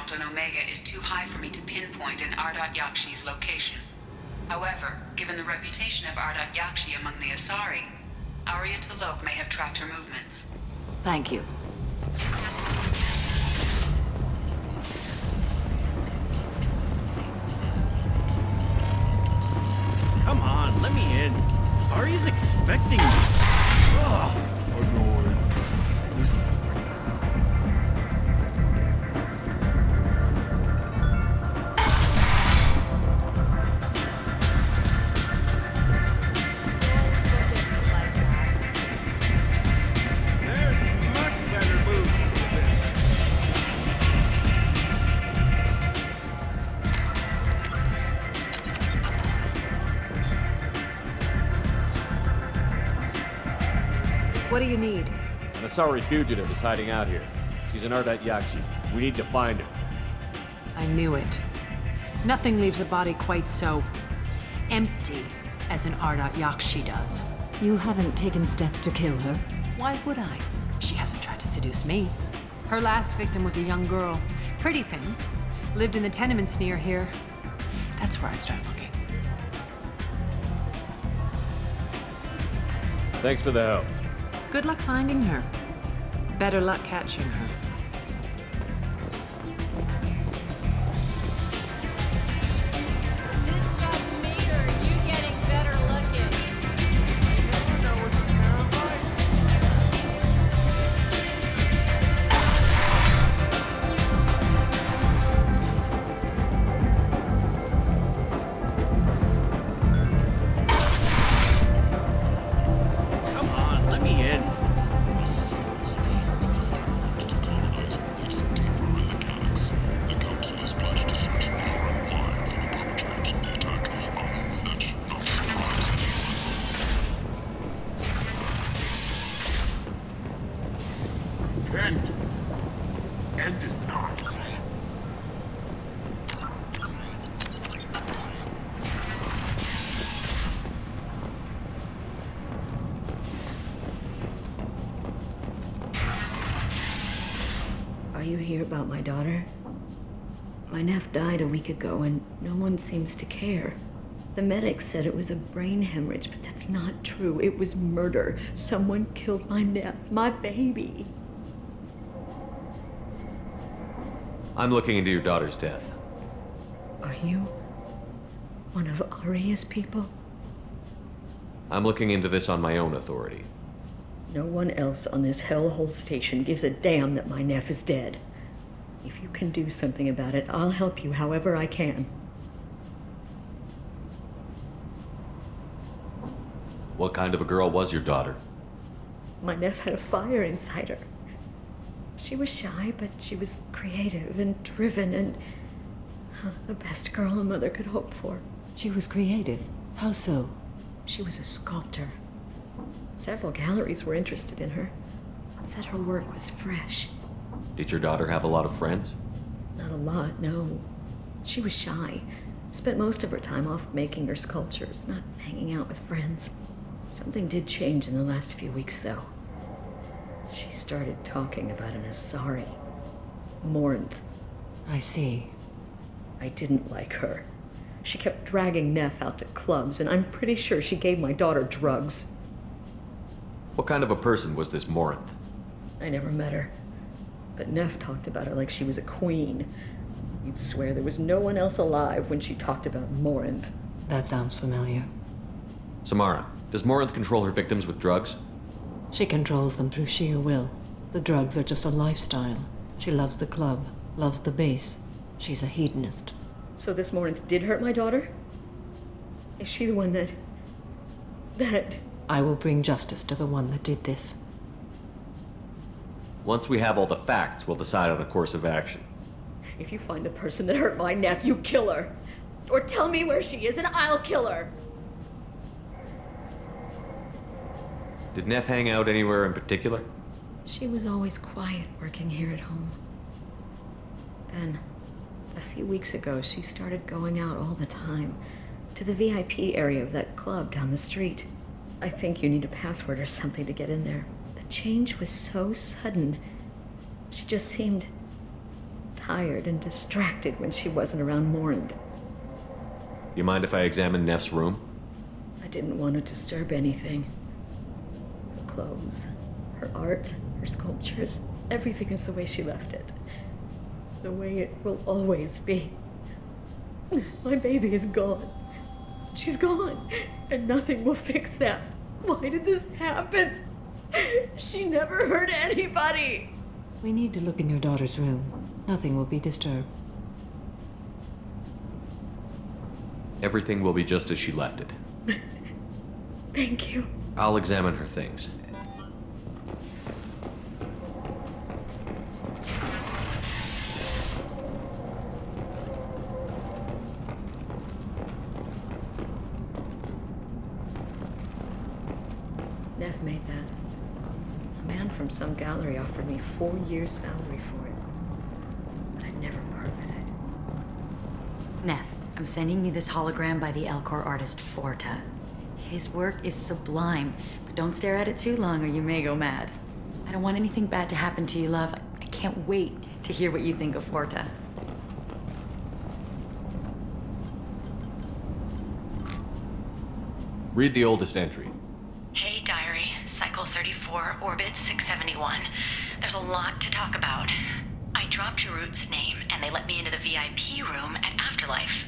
count on Omega is too high for me to pinpoint an Ardat Yakshi's location. However, given the reputation of Ardat Yakshi among the Asari, Arya T'Loak may have tracked her movements. Thank you. Come on, let me in. Arya's expecting me. Ugh. What do you need? An Asari fugitive is hiding out here. She's an Ardat Yakshi. We need to find her. I knew it. Nothing leaves a body quite so empty as an Ardat Yakshi does. You haven't taken steps to kill her? Why would I? She hasn't tried to seduce me. Her last victim was a young girl. Pretty thing. Lived in the tenements near here. That's where I'd start looking. Thanks for the help. Good luck finding her. Better luck catching her. End is not. Are you here about my daughter? My nephew died a week ago and no one seems to care. The medics said it was a brain hemorrhage, but that's not true. It was murder. Someone killed my nephew, my baby. I'm looking into your daughter's death. Are you one of Arya's people? I'm looking into this on my own authority. No one else on this hellhole station gives a damn that my nephew is dead. If you can do something about it, I'll help you however I can. What kind of a girl was your daughter? My nephew had a fire inside her. She was shy, but she was creative and driven and the best girl a mother could hope for. She was creative. How so? She was a sculptor. Several galleries were interested in her. Said her work was fresh. Did your daughter have a lot of friends? Not a lot, no. She was shy. Spent most of her time off making her sculptures, not hanging out with friends. Something did change in the last few weeks, though. She started talking about an Asari. Morinth. I see. I didn't like her. She kept dragging Neff out to clubs, and I'm pretty sure she gave my daughter drugs. What kind of a person was this Morinth? I never met her. But Neff talked about her like she was a queen. You'd swear there was no one else alive when she talked about Morinth. That sounds familiar. Samara, does Morinth control her victims with drugs? She controls them through sheer will. The drugs are just a lifestyle. She loves the club, loves the base. She's a hedonist. So this Morinth did hurt my daughter? Is she the one that... I will bring justice to the one that did this. Once we have all the facts, we'll decide on a course of action. If you find the person that hurt my nephew, kill her. Or tell me where she is and I'll kill her. Did Neff hang out anywhere in particular? She was always quiet working here at home. Then, a few weeks ago, she started going out all the time to the VIP area of that club down the street. I think you need a password or something to get in there. The change was so sudden. She just seemed tired and distracted when she wasn't around Morinth. You mind if I examine Neff's room? I didn't want to disturb anything. Her clothes, her art, her sculptures, everything is the way she left it. The way it will always be. My baby is gone. She's gone, and nothing will fix that. Why did this happen? She never hurt anybody. We need to look in your daughter's room. Nothing will be disturbed. Everything will be just as she left it. Thank you. I'll examine her things. Neff made that. A man from some gallery offered me 4 years' salary for it. But I'd never part with it. Neff, I'm sending you this hologram by the Elcor artist Forta. His work is sublime, but don't stare at it too long or you may go mad. I don't want anything bad to happen to you, love. I can't wait to hear what you think of Forta. Read the oldest entry. Hey, Diary. Cycle 34, Orbit 671. There's a lot to talk about. I dropped Jarut's name, and they let me into the VIP room at Afterlife.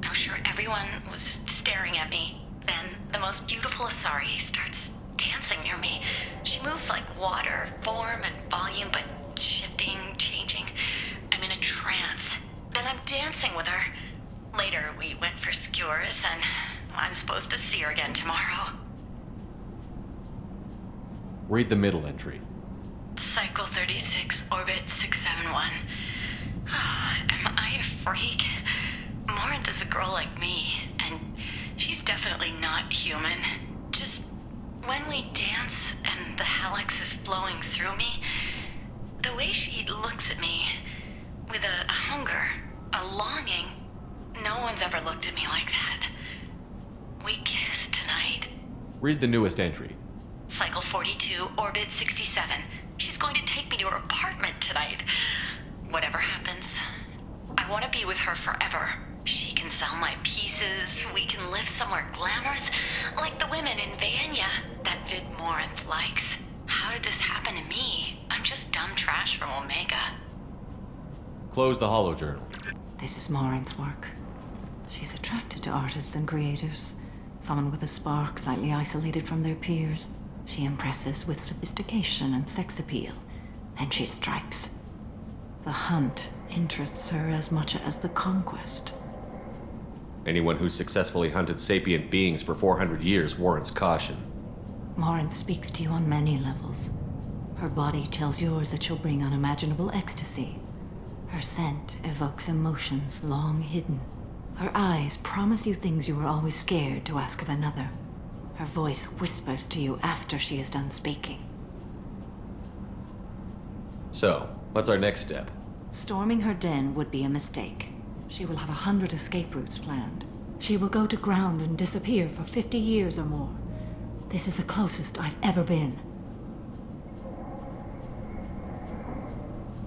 I'm sure everyone was staring at me. Then the most beautiful Asari starts dancing near me. She moves like water, form and volume, but shifting, changing. I'm in a trance. Then I'm dancing with her. Later, we went for skewers, and I'm supposed to see her again tomorrow. Read the middle entry. Cycle 36, Orbit 671. Am I a freak? Morinth is a girl like me, and she's definitely not human. Just when we dance and the Hallex is flowing through me, the way she looks at me with a hunger, a longing, no one's ever looked at me like that. We kissed tonight. Read the newest entry. Cycle 42, Orbit 67. She's going to take me to her apartment tonight. Whatever happens, I want to be with her forever. She can sell my pieces. We can live somewhere glamorous, like the women in Vanya that Vid Morinth likes. How did this happen to me? I'm just dumb trash from Omega. Close the holo journal. This is Morinth's work. She's attracted to artists and creators. Someone with a spark, slightly isolated from their peers. She impresses with sophistication and sex appeal. Then she strikes. The hunt interests her as much as the conquest. Anyone who's successfully hunted sapient beings for 400 years warrants caution. Morinth speaks to you on many levels. Her body tells yours that she'll bring unimaginable ecstasy. Her scent evokes emotions long hidden. Her eyes promise you things you were always scared to ask of another. Her voice whispers to you after she is done speaking. So, what's our next step? Storming her den would be a mistake. She will have 100 escape routes planned. She will go to ground and disappear for 50 years or more. This is the closest I've ever been.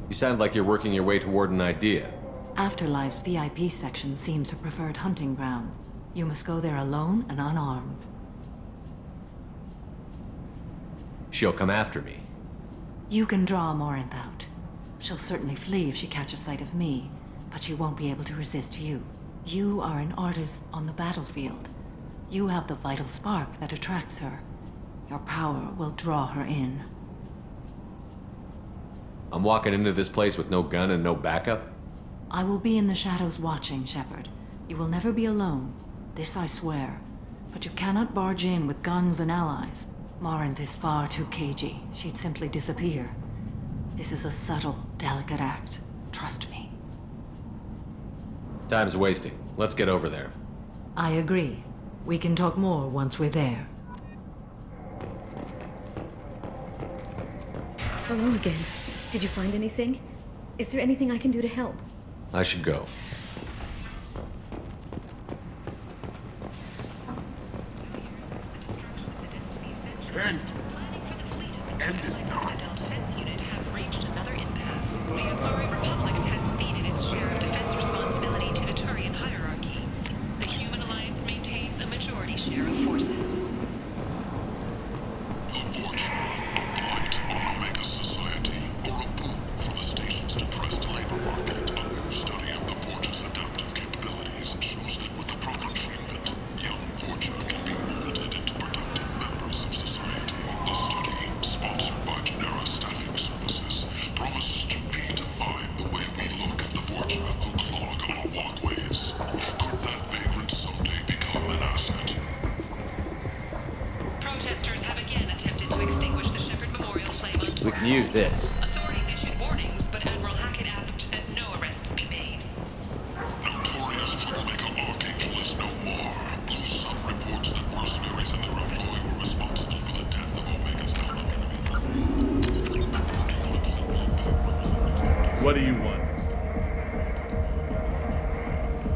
You sound like you're working your way toward an idea. Afterlife's VIP section seems her preferred hunting ground. You must go there alone and unarmed. She'll come after me. You can draw Morinth out. She'll certainly flee if she catches sight of me, but she won't be able to resist you. You are an artist on the battlefield. You have the vital spark that attracts her. Your power will draw her in. I'm walking into this place with no gun and no backup? I will be in the shadows watching, Shepard. You will never be alone. This I swear. But you cannot barge in with guns and allies. Morinth is far too cagey. She'd simply disappear. This is a subtle, delicate act. Trust me. Time's wasting. Let's get over there. I agree. We can talk more once we're there. Hello again. Did you find anything? Is there anything I can do to help? I should go. Defense unit have reached another impasse. The Asari Republics has seized Use this. Authorities issued warnings, but Admiral Hackett asked that no arrests be made. Notorious troublemaker Archangel is no more, though some reports that mercenaries and their employ were responsible for the death of Omega's top enemy. What do you want?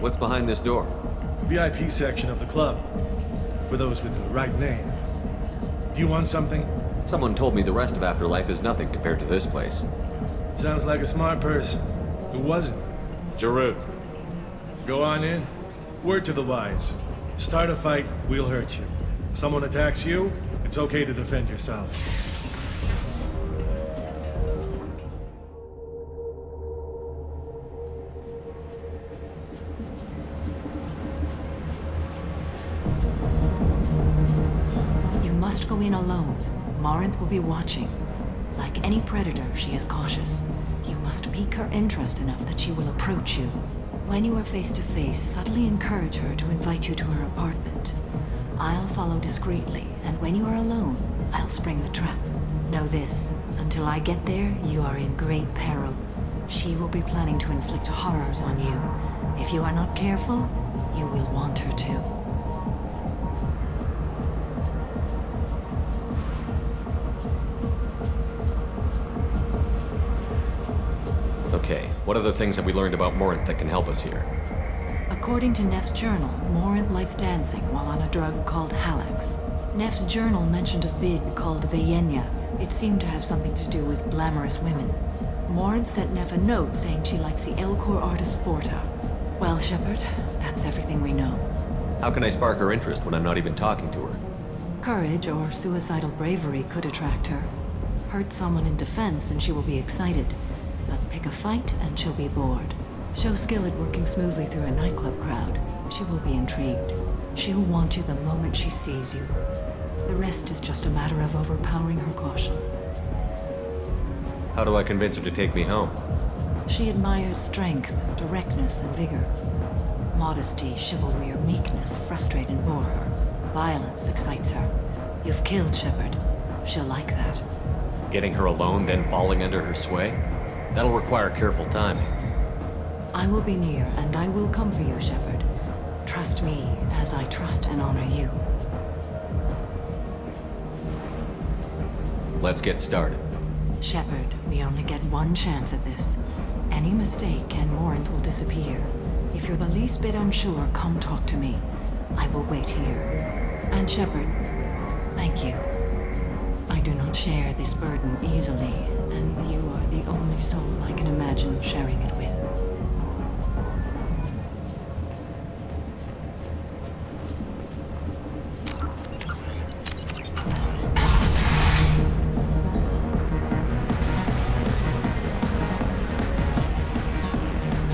What's behind this door? VIP section of the club. For those with the right name. Do you want something? Someone told me the rest of Afterlife is nothing compared to this place. Sounds like a smart person. Who wasn't? Jarut. Go on in. Word to the wise. Start a fight, we'll hurt you. Someone attacks you, it's okay to defend yourself. You must go in alone. Morinth will be watching. Like any predator, she is cautious. You must pique her interest enough that she will approach you. When you are face to face, subtly encourage her to invite you to her apartment. I'll follow discreetly, and when you are alone, I'll spring the trap. Know this, until I get there, you are in great peril. She will be planning to inflict horrors on you. If you are not careful, you will want her to. Okay, what other things have we learned about Morinth that can help us here? According to Neff's journal, Morinth likes dancing while on a drug called Halax. Neff's journal mentioned a vid called Vayenya. It seemed to have something to do with glamorous women. Morinth sent Neff a note saying she likes the Elcor artist Forta. Well, Shepard, that's everything we know. How can I spark her interest when I'm not even talking to her? Courage or suicidal bravery could attract her. Hurt someone in defense and she will be excited. But pick a fight and she'll be bored. Show skill at working smoothly through a nightclub crowd. She will be intrigued. She'll want you the moment she sees you. The rest is just a matter of overpowering her caution. How do I convince her to take me home? She admires strength, directness, and vigor. Modesty, chivalry, or meekness frustrate and bore her. Violence excites her. You've killed Shepard. She'll like that. Getting her alone, then falling under her sway? That'll require careful timing. I will be near, and I will come for you, Shepard. Trust me as I trust and honor you. Let's get started. Shepard, we only get one chance at this. Any mistake and Morinth will disappear. If you're the least bit unsure, come talk to me. I will wait here. And Shepard, thank you. I do not share this burden easily, and you are the only soul I can imagine sharing it with.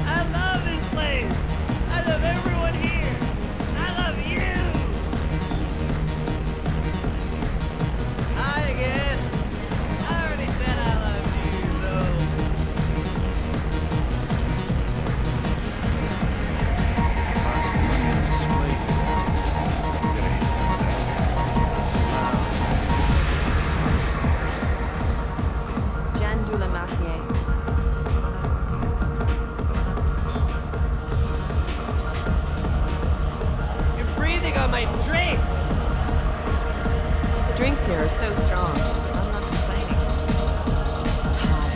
I love this place! I love everyone here! I love you! Hi again! I already said I love you, though. Jandula Mahye. You're breathing on my drink! The drinks here are so strong. I'm not complaining. It's hot.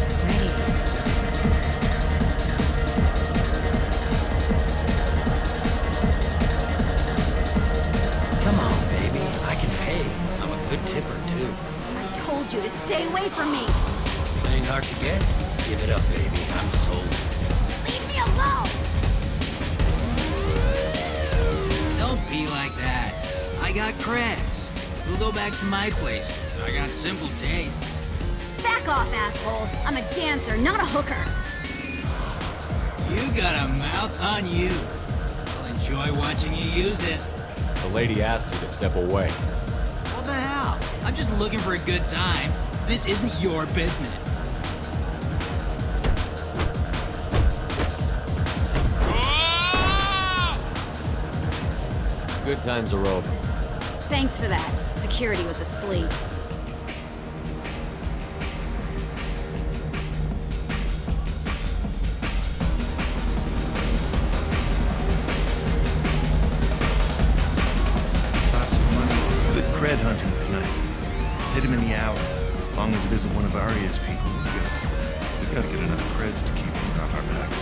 Sweaty. Come on, baby. I can pay. I'm a good tipper, too. I told you to stay away from me! Playing hard to get? Give it up, baby. I'm sold. Leave me alone! Don't be like that. I got creds. We'll go back to my place. I got simple tastes. Back off, asshole! I'm a dancer, not a hooker! You got a mouth on you. I'll enjoy watching you use it. The lady asked you to step away. What the hell? I'm just looking for a good time. This isn't your business. Good times are over. Thanks for that. Security was asleep. Gotta get enough creds to keep it off our backs.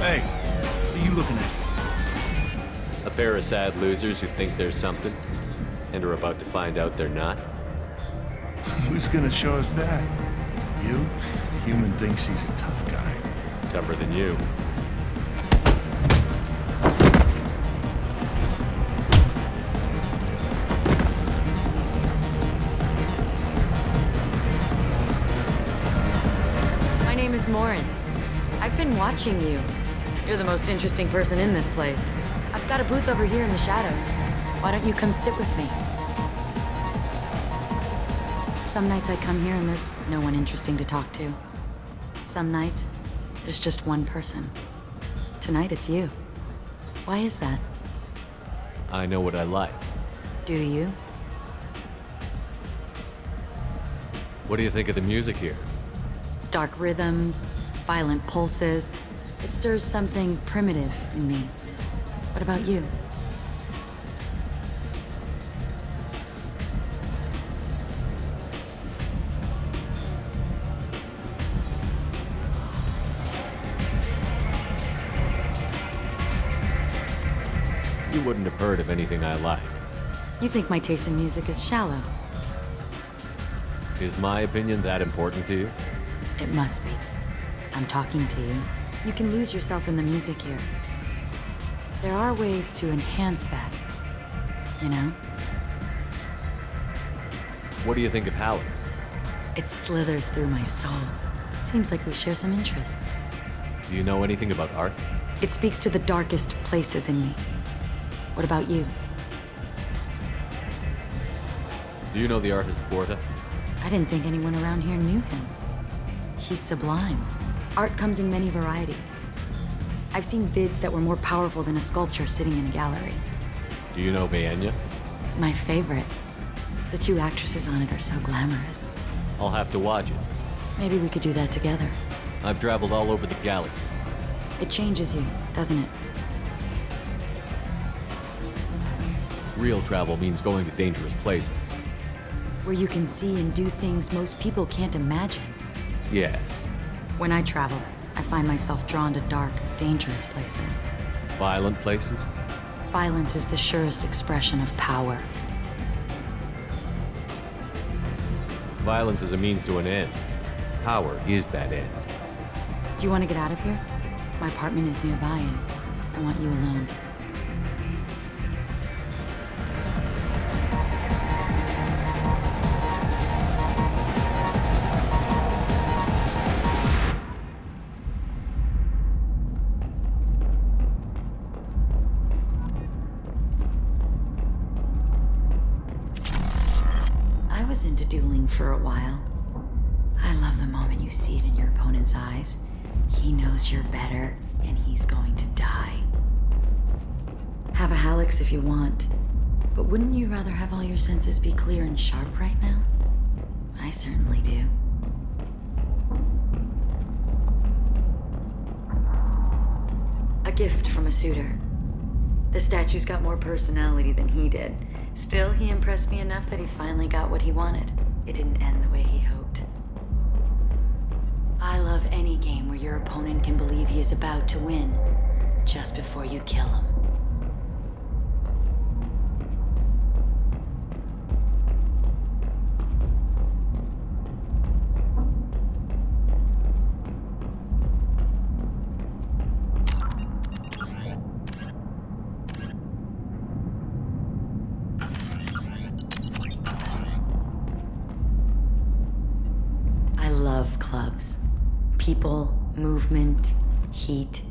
Hey, what are you looking at? A pair of sad losers who think they're something, and are about to find out they're not. Who's gonna show us that? You? Human thinks he's a tough guy. Tougher than you. My name is Morin. I've been watching you. You're the most interesting person in this place. I've got a booth over here in the shadows. Why don't you come sit with me? Some nights I come here and there's no one interesting to talk to. Some nights, there's just one person. Tonight it's you. Why is that? I know what I like. Do you? What do you think of the music here? Dark rhythms, violent pulses. It stirs something primitive in me. What about you? You wouldn't have heard of anything I like. You think my taste in music is shallow. Is my opinion that important to you? It must be. I'm talking to you. You can lose yourself in the music here. There are ways to enhance that, you know? What do you think of Halleck's? It slithers through my soul. Seems like we share some interests. Do you know anything about art? It speaks to the darkest places in me. What about you? Do you know the artist Porta? I didn't think anyone around here knew him. He's sublime. Art comes in many varieties. I've seen vids that were more powerful than a sculpture sitting in a gallery. Do you know Vaenya? My favorite. The two actresses on it are so glamorous. I'll have to watch it. Maybe we could do that together. I've traveled all over the galaxy. It changes you, doesn't it? Real travel means going to dangerous places. Where you can see and do things most people can't imagine. Yes. When I travel, I find myself drawn to dark, dangerous places. Violent places? Violence is the surest expression of power. Violence is a means to an end. Power is that end. Do you want to get out of here? My apartment is nearby and I want you alone. Into dueling for a while. I love the moment you see it in your opponent's eyes. He knows you're better, and he's going to die. Have a Halleck's if you want, but wouldn't you rather have all your senses be clear and sharp right now? I certainly do. A gift from a suitor. The statue's got more personality than he did. Still, he impressed me enough that he finally got what he wanted. It didn't end the way he hoped. I love any game where your opponent can believe he is about to win, just before you kill him. Clubs. People, movement, heat.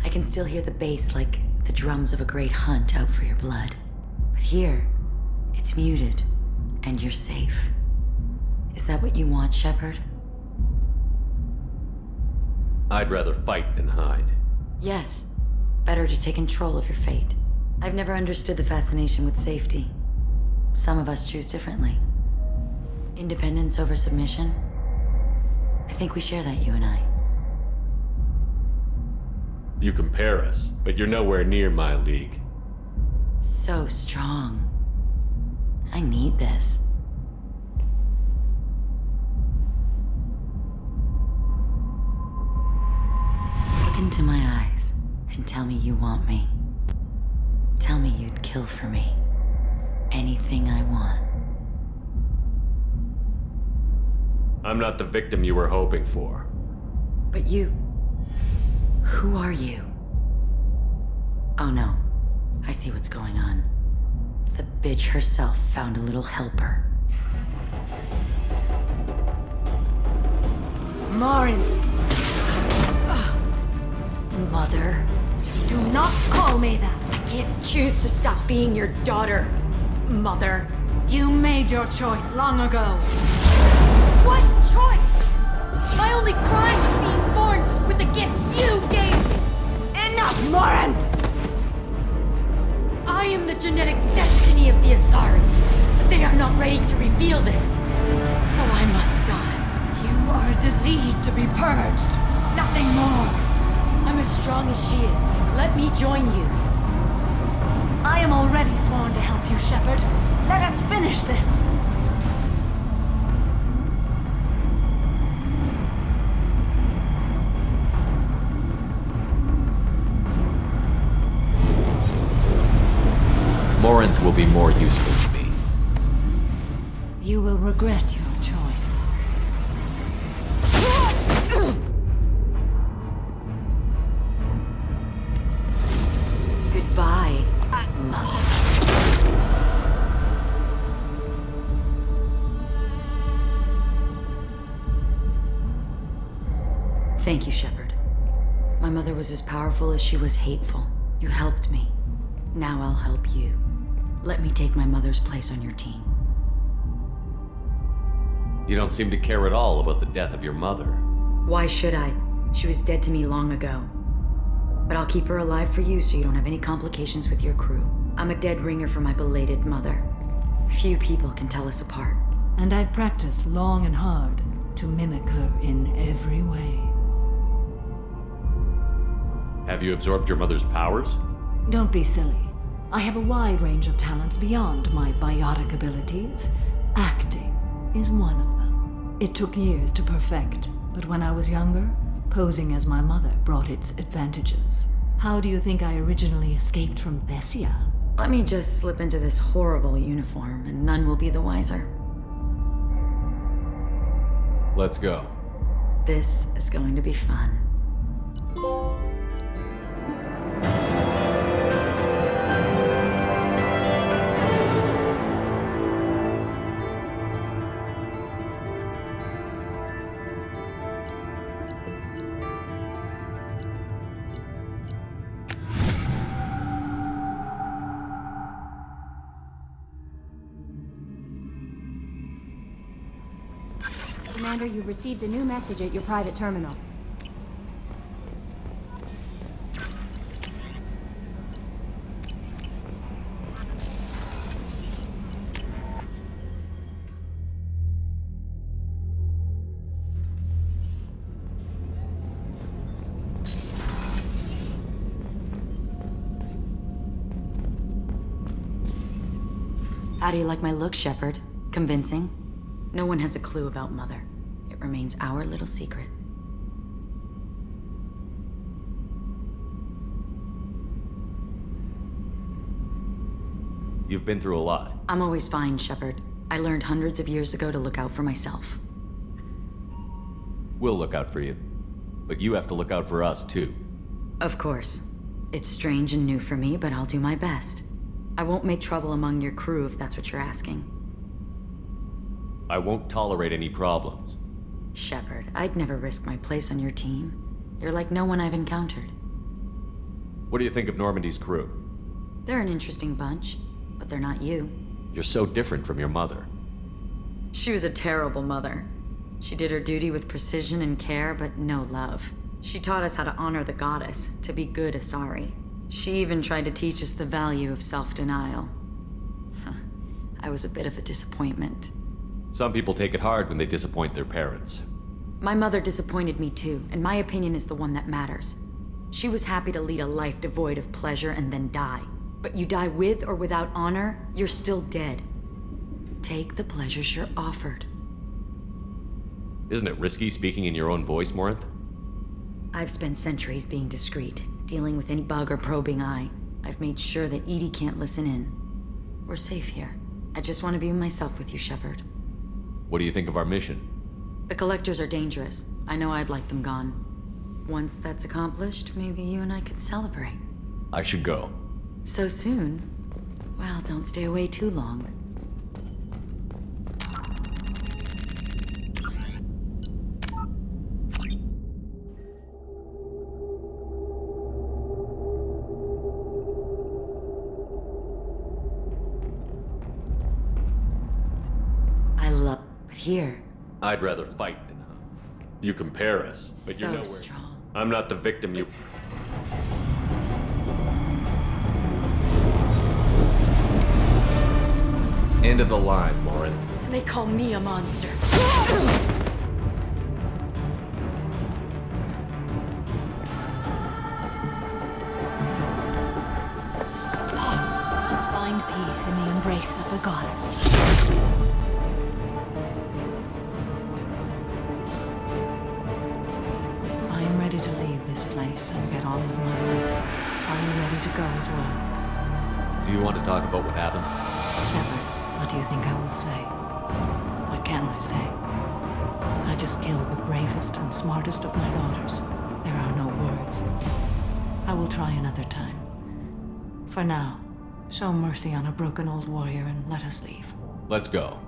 I can still hear the bass like the drums of a great hunt out for your blood. But here, it's muted, and you're safe. Is that what you want, Shepard? I'd rather fight than hide. Yes. Better to take control of your fate. I've never understood the fascination with safety. Some of us choose differently. Independence over submission? I think we share that, you and I. You compare us, but you're nowhere near my league. So strong. I need this. into my eyes and tell me you want me. Tell me you'd kill for me. Anything I want. I'm not the victim you were hoping for. But you... Who are you? Oh no. I see what's going on. The bitch herself found a little helper. Marin! Mother. Do not call me that! I can't choose to stop being your daughter, Mother. You made your choice long ago. What choice? My only crime was being born with the gifts you gave me! Enough, Marin! I am the genetic destiny of the Asari, but they are not ready to reveal this. So I must die. You are a disease to be purged. Nothing more. I'm as strong as she is. Let me join you. I am already sworn to help you, Shepard. Let us finish this. Morinth will be more useful to me. You will regret your choice. Goodbye, Mother. Thank you, Shepard. My mother was as powerful as she was hateful. You helped me. Now I'll help you. Let me take my mother's place on your team. You don't seem to care at all about the death of your mother. Why should I? She was dead to me long ago. But I'll keep her alive for you so you don't have any complications with your crew. I'm a dead ringer for my belated mother. Few people can tell us apart. And I've practiced long and hard to mimic her in every way. Have you absorbed your mother's powers? Don't be silly. I have a wide range of talents beyond my biotic abilities. Acting is one of them. It took years to perfect, but when I was younger, posing as my mother brought its advantages. How do you think I originally escaped from Thessia? Let me just slip into this horrible uniform, and none will be the wiser. Let's go. This is going to be fun. Commander, you've received a new message at your private terminal. How do you like my look, Shepard? Convincing? No one has a clue about Mother. It remains our little secret. You've been through a lot. I'm always fine, Shepard. I learned hundreds of years ago to look out for myself. We'll look out for you. But you have to look out for us, too. Of course. It's strange and new for me, but I'll do my best. I won't make trouble among your crew if that's what you're asking. I won't tolerate any problems. Shepard, I'd never risk my place on your team. You're like no one I've encountered. What do you think of Normandy's crew? They're an interesting bunch, but they're not you. You're so different from your mother. She was a terrible mother. She did her duty with precision and care, but no love. She taught us how to honor the goddess, to be good Asari. She even tried to teach us the value of self-denial. I was a bit of a disappointment. Some people take it hard when they disappoint their parents. My mother disappointed me too, and my opinion is the one that matters. She was happy to lead a life devoid of pleasure and then die. But you die with or without honor, you're still dead. Take the pleasures you're offered. Isn't it risky speaking in your own voice, Morinth? I've spent centuries being discreet, dealing with any bug or probing eye. I've made sure that Edie can't listen in. We're safe here. I just want to be myself with you, Shepard. What do you think of our mission? The Collectors are dangerous. I know I'd like them gone. Once that's accomplished, maybe you and I could celebrate. I should go. So soon? Well, don't stay away too long. I love it here. I'd rather fight than hunt. You compare us, but So you're nowhere. strong. I'm not the victim you... End of the line, Lauren. And they call me a monster. Find peace in the embrace of the goddess. I am ready to leave this place and get on with my life. Are you ready to go as well? Do you want to talk about what happened? Shepard, what do you think I will say? What can I say? I just killed the bravest and smartest of my daughters. There are no words. I will try another time. For now, show mercy on a broken old warrior and let us leave. Let's go.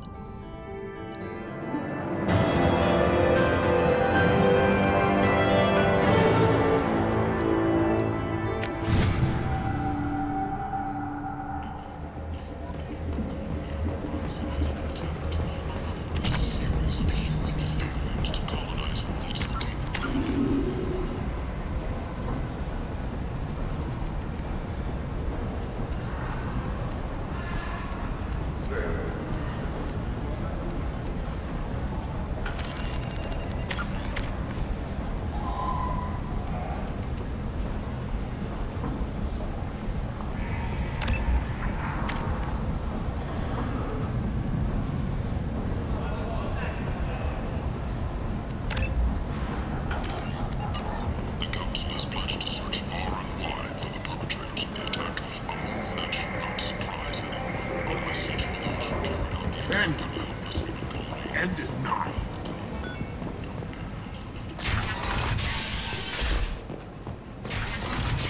End is nigh.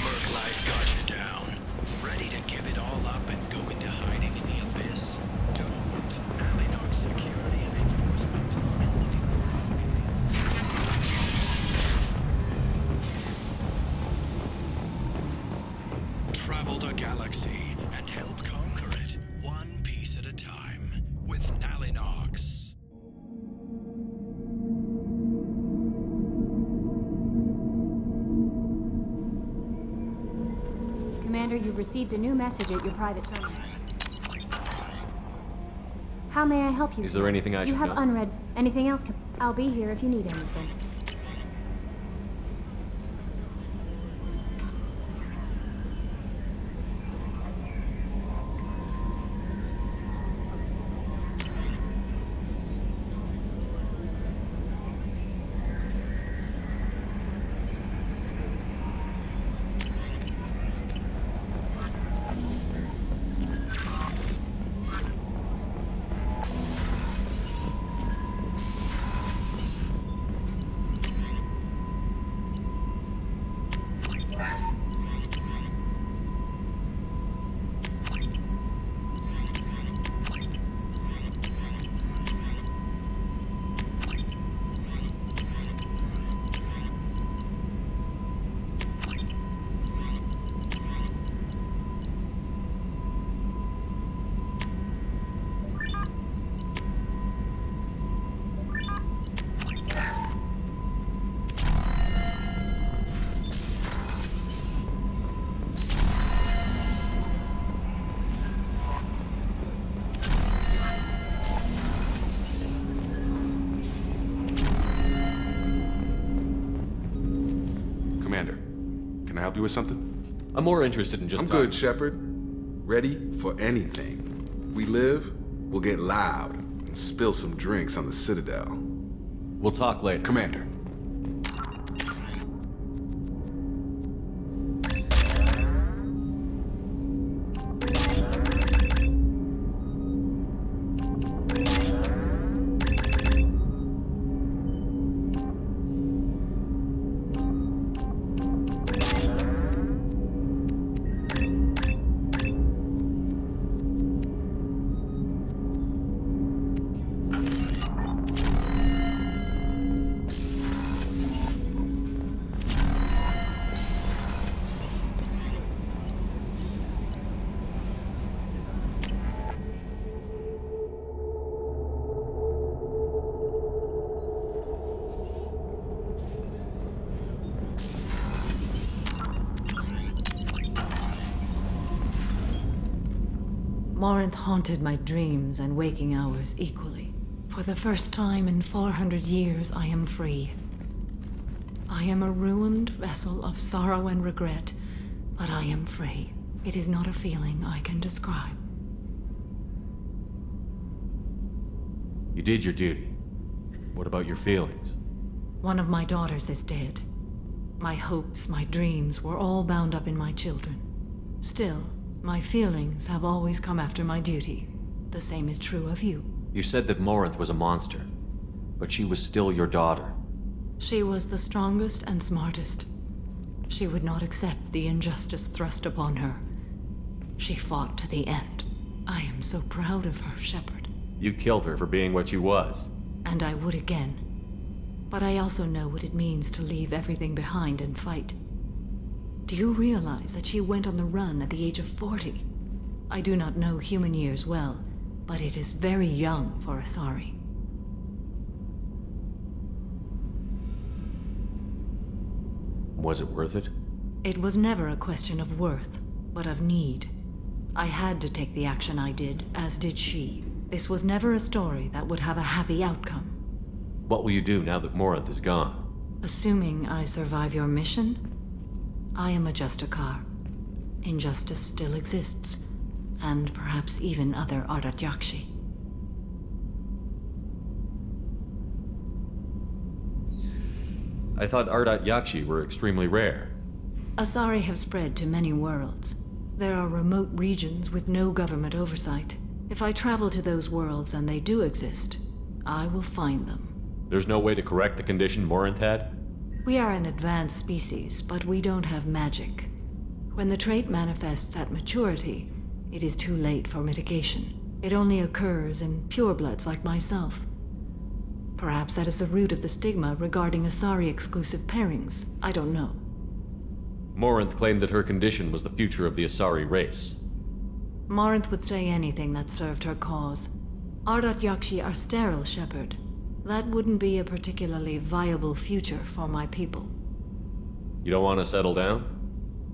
Merc life got you down. Ready to give it all up and go into hiding in the abyss? Don't. Alinox security and enforcement. Travel the galaxy and help conquer it, one piece at a time, with Nalinox. Commander, you've received a new message at your private terminal. How may I help you? Is there anything I You should have know? unread. Anything else? I'll be here if you need anything. Commander, can I help you with something? I'm more interested in just I'm good, Shepard. Ready for anything. We live, we'll get loud, and spill some drinks on the Citadel. We'll talk later. Commander. Morinth haunted my dreams and waking hours equally. For the first time in 400 years, I am free. I am a ruined vessel of sorrow and regret, but I am free. It is not a feeling I can describe. You did your duty. What about your feelings? One of my daughters is dead. My hopes, my dreams were all bound up in my children. Still, my feelings have always come after my duty. The same is true of you. You said that Morinth was a monster, but she was still your daughter. She was the strongest and smartest. She would not accept the injustice thrust upon her. She fought to the end. I am so proud of her, Shepard. You killed her for being what she was. And I would again. But I also know what it means to leave everything behind and fight. Do you realize that she went on the run at the age of 40? I do not know human years well, but it is very young for Asari. Was it worth it? It was never a question of worth, but of need. I had to take the action I did, as did she. This was never a story that would have a happy outcome. What will you do now that Morinth is gone? Assuming I survive your mission, I am a Justicar. Injustice still exists, and perhaps even other Ardat Yakshi. I thought Ardat Yakshi were extremely rare. Asari have spread to many worlds. There are remote regions with no government oversight. If I travel to those worlds and they do exist, I will find them. There's no way to correct the condition Morinth had? We are an advanced species, but we don't have magic. When the trait manifests at maturity, it is too late for mitigation. It only occurs in purebloods like myself. Perhaps that is the root of the stigma regarding Asari-exclusive pairings. I don't know. Morinth claimed that her condition was the future of the Asari race. Morinth would say anything that served her cause. Ardat Yakshi are sterile, Shepard. That wouldn't be a particularly viable future for my people. You don't want to settle down?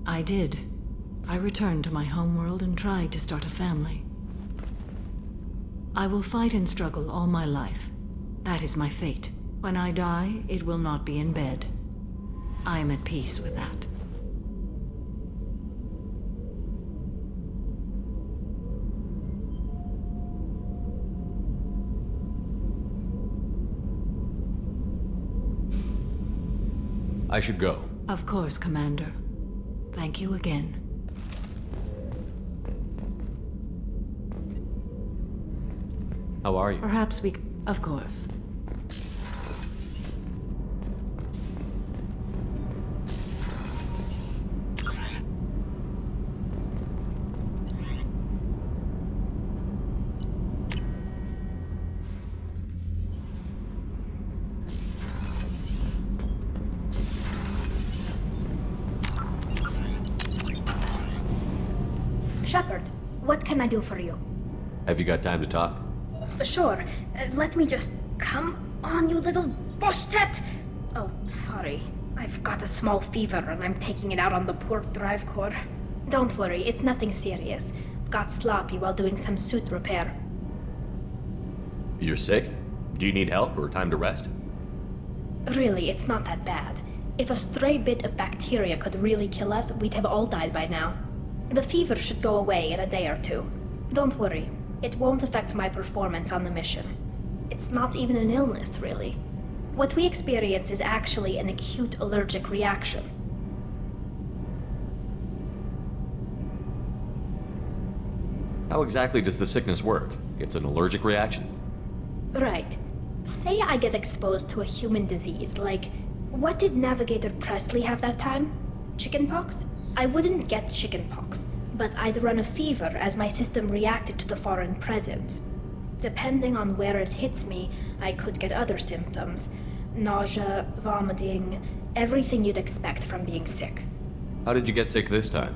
I did. I returned to my homeworld and tried to start a family. I will fight and struggle all my life. That is my fate. When I die, it will not be in bed. I am at peace with that. I should go. Of course, Commander. Thank you again. How are you? Perhaps we... Of course. Shepard, what can I do for you? Have you got time to talk? Sure. Let me just... Come on, you little bushtet! Oh, sorry. I've got a small fever and I'm taking it out on the port drive core. Don't worry, it's nothing serious. Got sloppy while doing some suit repair. You're sick? Do you need help or time to rest? Really, it's not that bad. If a stray bit of bacteria could really kill us, we'd have all died by now. The fever should go away in a day or two. Don't worry. It won't affect my performance on the mission. It's not even an illness, really. What we experience is actually an acute allergic reaction. How exactly does the sickness work? It's an allergic reaction? Right. Say I get exposed to a human disease, like... What did Navigator Presley have that time? Chickenpox? I wouldn't get chickenpox, but I'd run a fever as my system reacted to the foreign presence. Depending on where it hits me, I could get other symptoms. Nausea, vomiting, everything you'd expect from being sick. How did you get sick this time?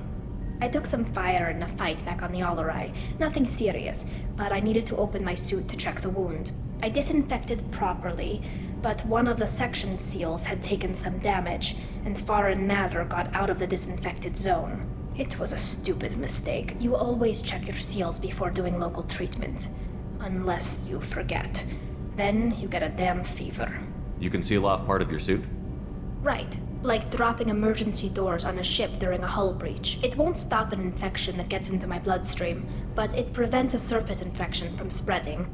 I took some fire in a fight back on the Allerai. Nothing serious, but I needed to open my suit to check the wound. I disinfected properly, but one of the section seals had taken some damage, and foreign matter got out of the disinfected zone. It was a stupid mistake. You always check your seals before doing local treatment. Unless you forget. Then you get a damn fever. You can seal off part of your suit? Right. Like dropping emergency doors on a ship during a hull breach. It won't stop an infection that gets into my bloodstream, but it prevents a surface infection from spreading.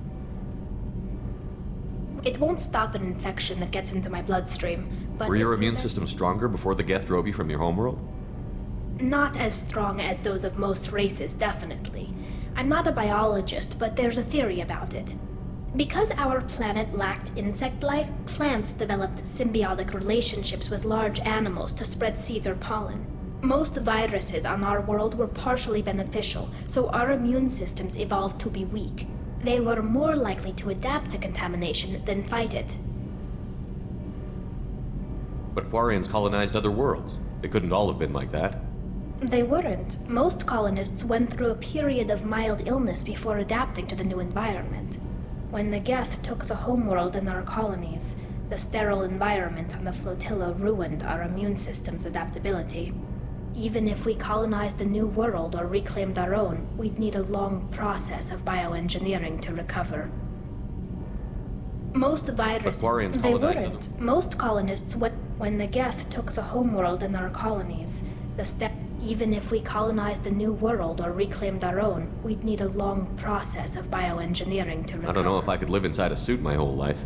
It won't stop an infection that gets into my bloodstream, but... Were your immune system stronger before the Geth drove you from your homeworld? Not as strong as those of most races, definitely. I'm not a biologist, but there's a theory about it. Because our planet lacked insect life, plants developed symbiotic relationships with large animals to spread seeds or pollen. Most viruses on our world were partially beneficial, so our immune systems evolved to be weak. They were more likely to adapt to contamination than fight it. But Quarians colonized other worlds. They couldn't all have been like that. They weren't. Most colonists went through a period of mild illness before adapting to the new environment. When the Geth took the homeworld in our colonies, the sterile environment on the flotilla ruined our immune system's adaptability. Even if we colonized a new world or reclaimed our own, we'd need a long process of bioengineering to recover. Most viruses... But Quarians they colonized weren't. Most colonists went... When the Geth took the homeworld in our colonies, even if we colonized a new world or reclaimed our own, we'd need a long process of bioengineering to recover. I don't know if I could live inside a suit my whole life.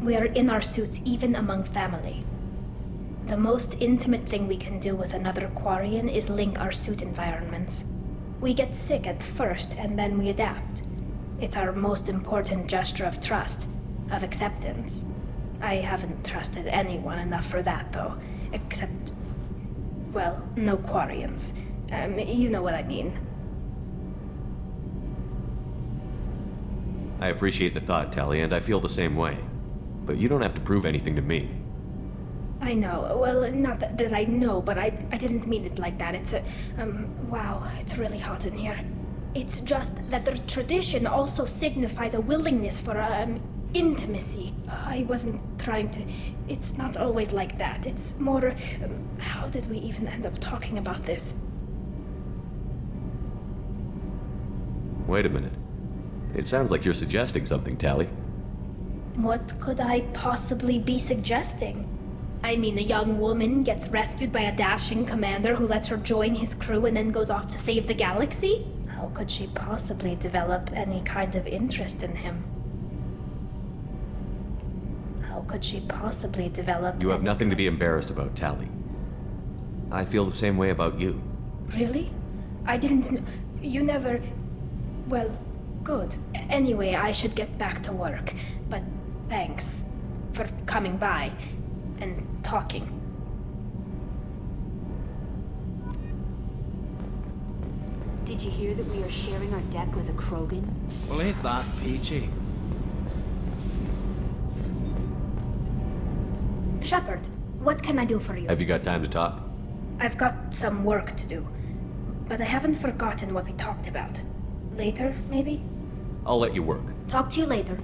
We are in our suits even among family. The most intimate thing we can do with another Quarian is link our suit environments. We get sick at first and then we adapt. It's our most important gesture of trust, of acceptance. I haven't trusted anyone enough for that, though, except... well, no Quarians. You know what I mean. I appreciate the thought, Tally, and I feel the same way. But you don't have to prove anything to me. I know. Well, not that I know, but I didn't mean it like that. It's a... wow, it's really hot in here. It's just that the tradition also signifies a willingness for, intimacy. I wasn't trying to... It's not always like that. It's more... how did we even end up talking about this? Wait a minute. It sounds like you're suggesting something, Tally. What could I possibly be suggesting? I mean, a young woman gets rescued by a dashing commander who lets her join his crew and then goes off to save the galaxy? How could she possibly develop any kind of interest in him? How could she possibly develop... You have nothing to be embarrassed about, Tally. I feel the same way about you. Really? I didn't... You never... Well, good. Anyway, I should get back to work. But thanks for coming by and talking. Did you hear that we are sharing our deck with a Krogan? Well, ain't that peachy? Shepard, what can I do for you? Have you got time to talk? I've got some work to do, but I haven't forgotten what we talked about. Later, maybe? I'll let you work. Talk to you later.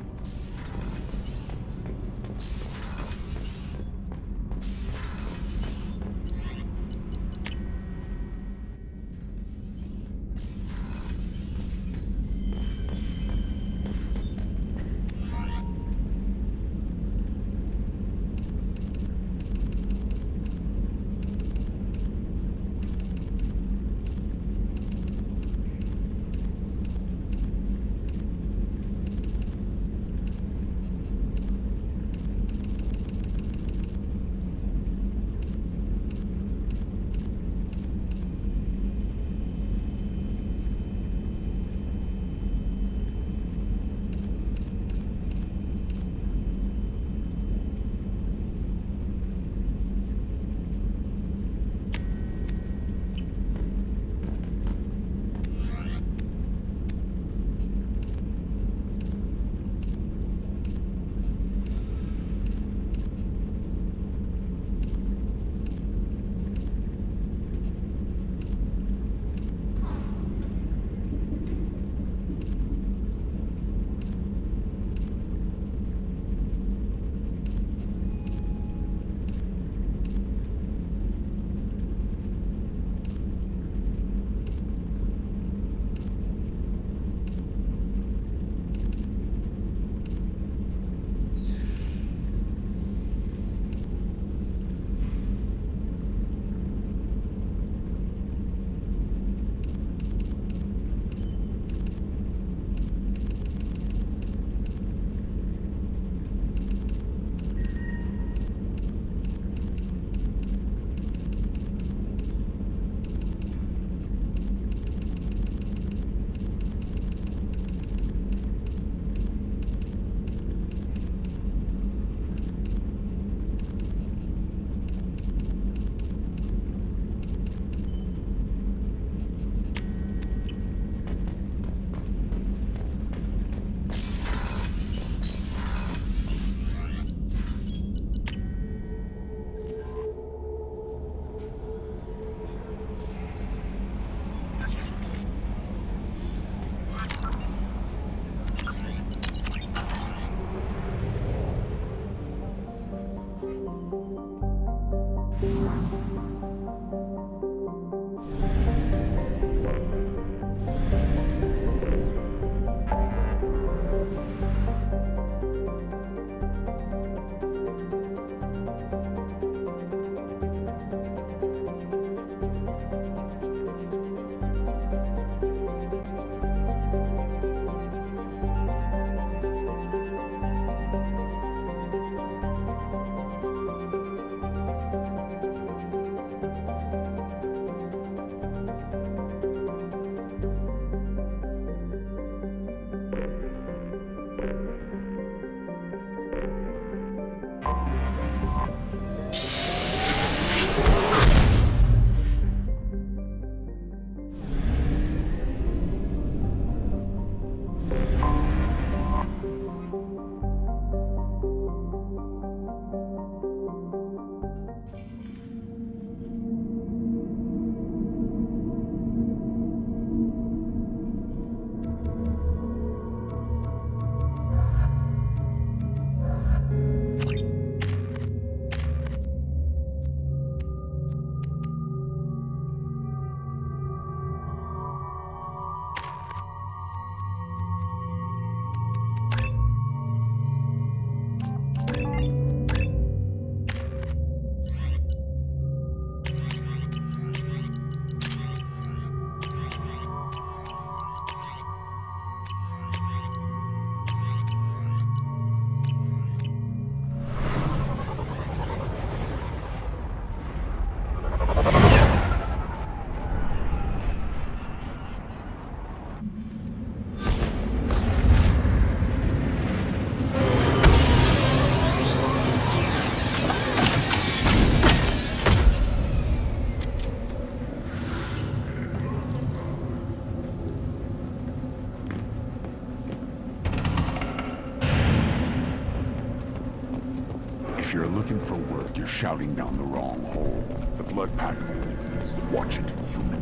looking for work, you're shouting down the wrong hole. The Blood Pact only needs to watch it, human.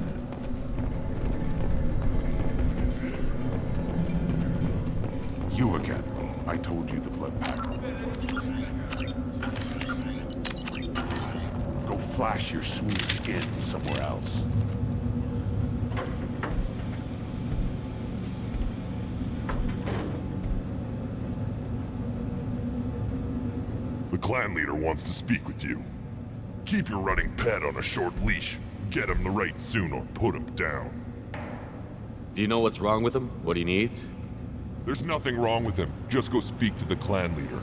You again. I told you the Blood Pact. Go flash your smooth skin somewhere else. The clan leader wants to speak with you. Keep your running pet on a short leash. Get him the right soon or put him down. Do you know what's wrong with him? What he needs? There's nothing wrong with him. Just go speak to the clan leader.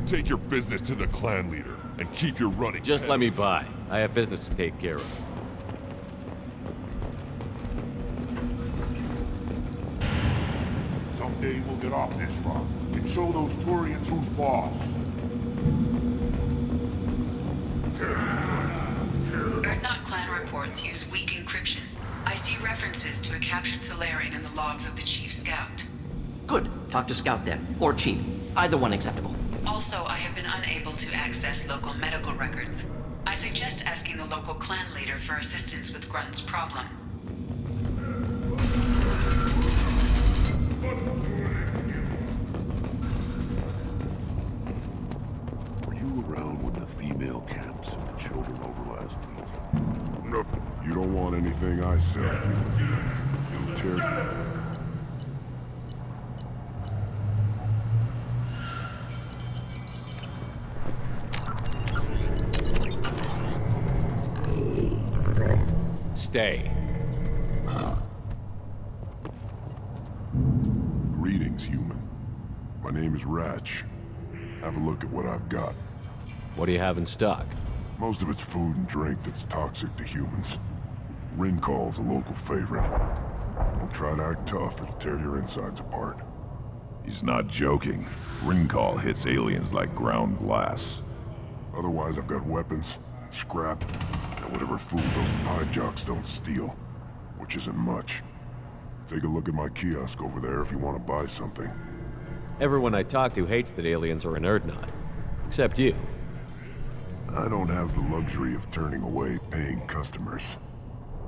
Take your business to the clan leader and keep your running. Just let me by. I have business to take care of. Someday we'll get off this rock and show those Turians who's boss. Erdnot clan reports use weak encryption. I see references to a captured Solarian in the logs of the Chief Scout. Good. Talk to Scout then. Or Chief. Either one acceptable. Also, I have been unable to access local medical records. I suggest asking the local clan leader for assistance with Grunt's problem. Were you around when the female camps and the children over last week? No. You don't want anything I said. You'll tear... Stay. Greetings, human. My name is Ratch. Have a look at what I've got. What do you have in stock? Most of it's food and drink that's toxic to humans. Ringcall's a local favorite. Don't try to act tough, it'll tear your insides apart. He's not joking. Ringcall hits aliens like ground glass. Otherwise, I've got weapons, scrap, and whatever food those pie jocks don't steal, which isn't much. Take a look at my kiosk over there if you want to buy something. Everyone I talk to hates that aliens are in Erdnot. Except you. I don't have the luxury of turning away paying customers.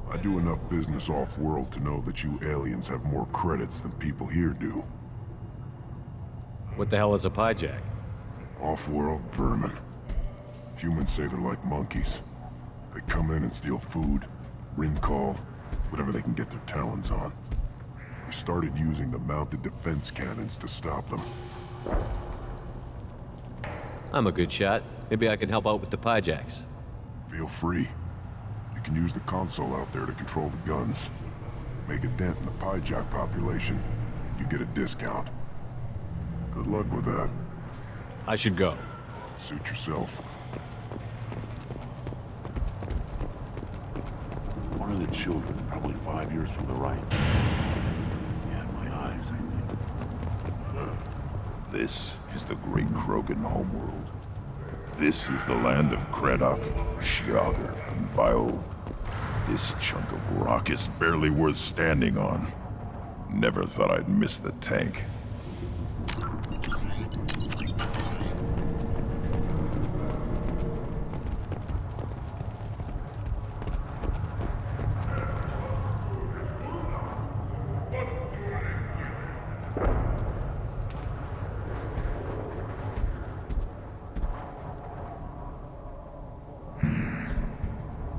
I do enough business off-world to know that you aliens have more credits than people here do. What the hell is a pyjack? Off-world vermin. Humans say they're like monkeys. They come in and steal food, ring-call, whatever they can get their talons on. We started using the mounted defense cannons to stop them. I'm a good shot. Maybe I can help out with the pyjacks. Feel free. You can use the console out there to control the guns. Make a dent in the pyjack population, and you get a discount. Good luck with that. I should go. Suit yourself. One of the children, probably 5 years from the right. Yeah, my eyes, I think. This is the great Krogan homeworld. This is the land of Kredok, Shiaga, and Vio. This chunk of rock is barely worth standing on. Never thought I'd miss the tank.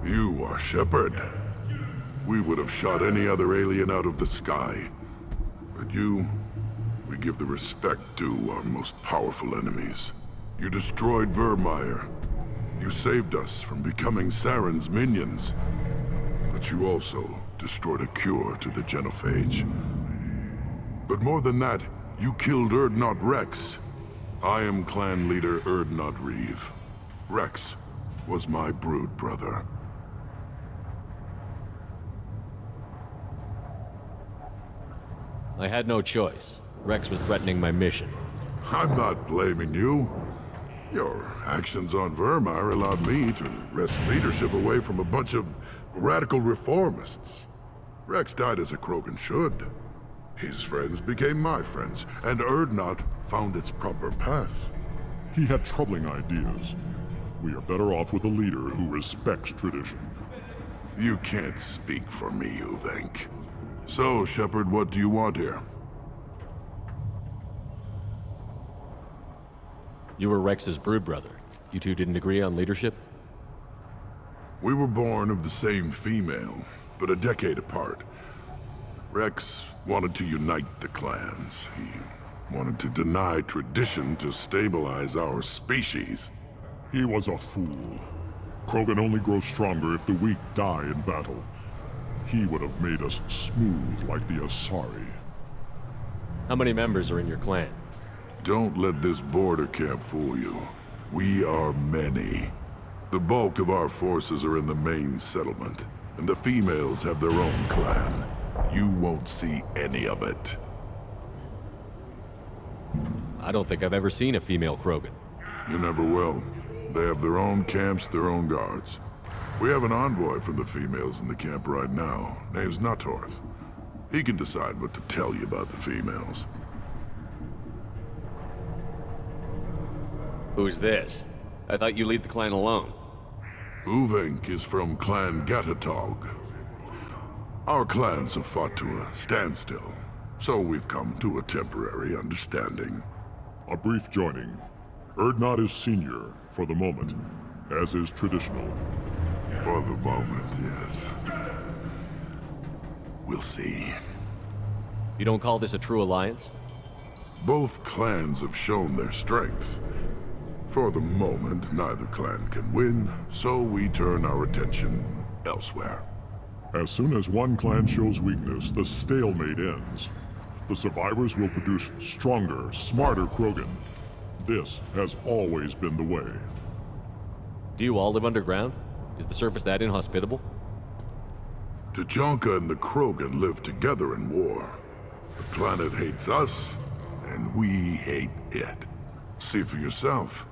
You are Shepard. We would have shot any other alien out of the sky. But you, we give the respect due our most powerful enemies. You destroyed Vermeer. You saved us from becoming Saren's minions. But you also destroyed a cure to the genophage. But more than that, you killed Erdnot Rex. I am clan leader Erdnot Reeve. Rex was my brood brother. I had no choice. Rex was threatening my mission. I'm not blaming you. Your actions on Vermeer allowed me to wrest leadership away from a bunch of radical reformists. Rex died as a Krogan should. His friends became my friends, and Urdnot found its proper path. He had troubling ideas. We are better off with a leader who respects tradition. You can't speak for me, Uvenk. So, Shepard, what do you want here? You were Rex's brood brother. You two didn't agree on leadership? We were born of the same female, but a decade apart. Rex wanted to unite the clans. He wanted to deny tradition to stabilize our species. He was a fool. Krogan only grow stronger if the weak die in battle. He would have made us smooth like the Asari. How many members are in your clan? Don't let this border camp fool you. We are many. The bulk of our forces are in the main settlement, and the females have their own clan. You won't see any of it. I don't think I've ever seen a female Krogan. You never will. They have their own camps, their own guards. We have an envoy from the females in the camp right now. Name's Natorth. He can decide what to tell you about the females. Who's this? I thought you lead the clan alone. Uvenk is from Clan Gatatog. Our clans have fought to a standstill, so we've come to a temporary understanding. A brief joining. Urdnot is senior, for the moment, as is traditional. For the moment, yes. We'll see. You don't call this a true alliance? Both clans have shown their strength. For the moment, neither clan can win, so we turn our attention elsewhere. As soon as one clan shows weakness, the stalemate ends. The survivors will produce stronger, smarter Krogan. This has always been the way. Do you all live underground? Is the surface that inhospitable? Tuchanka and the Krogan live together in war. The planet hates us, and we hate it. See for yourself.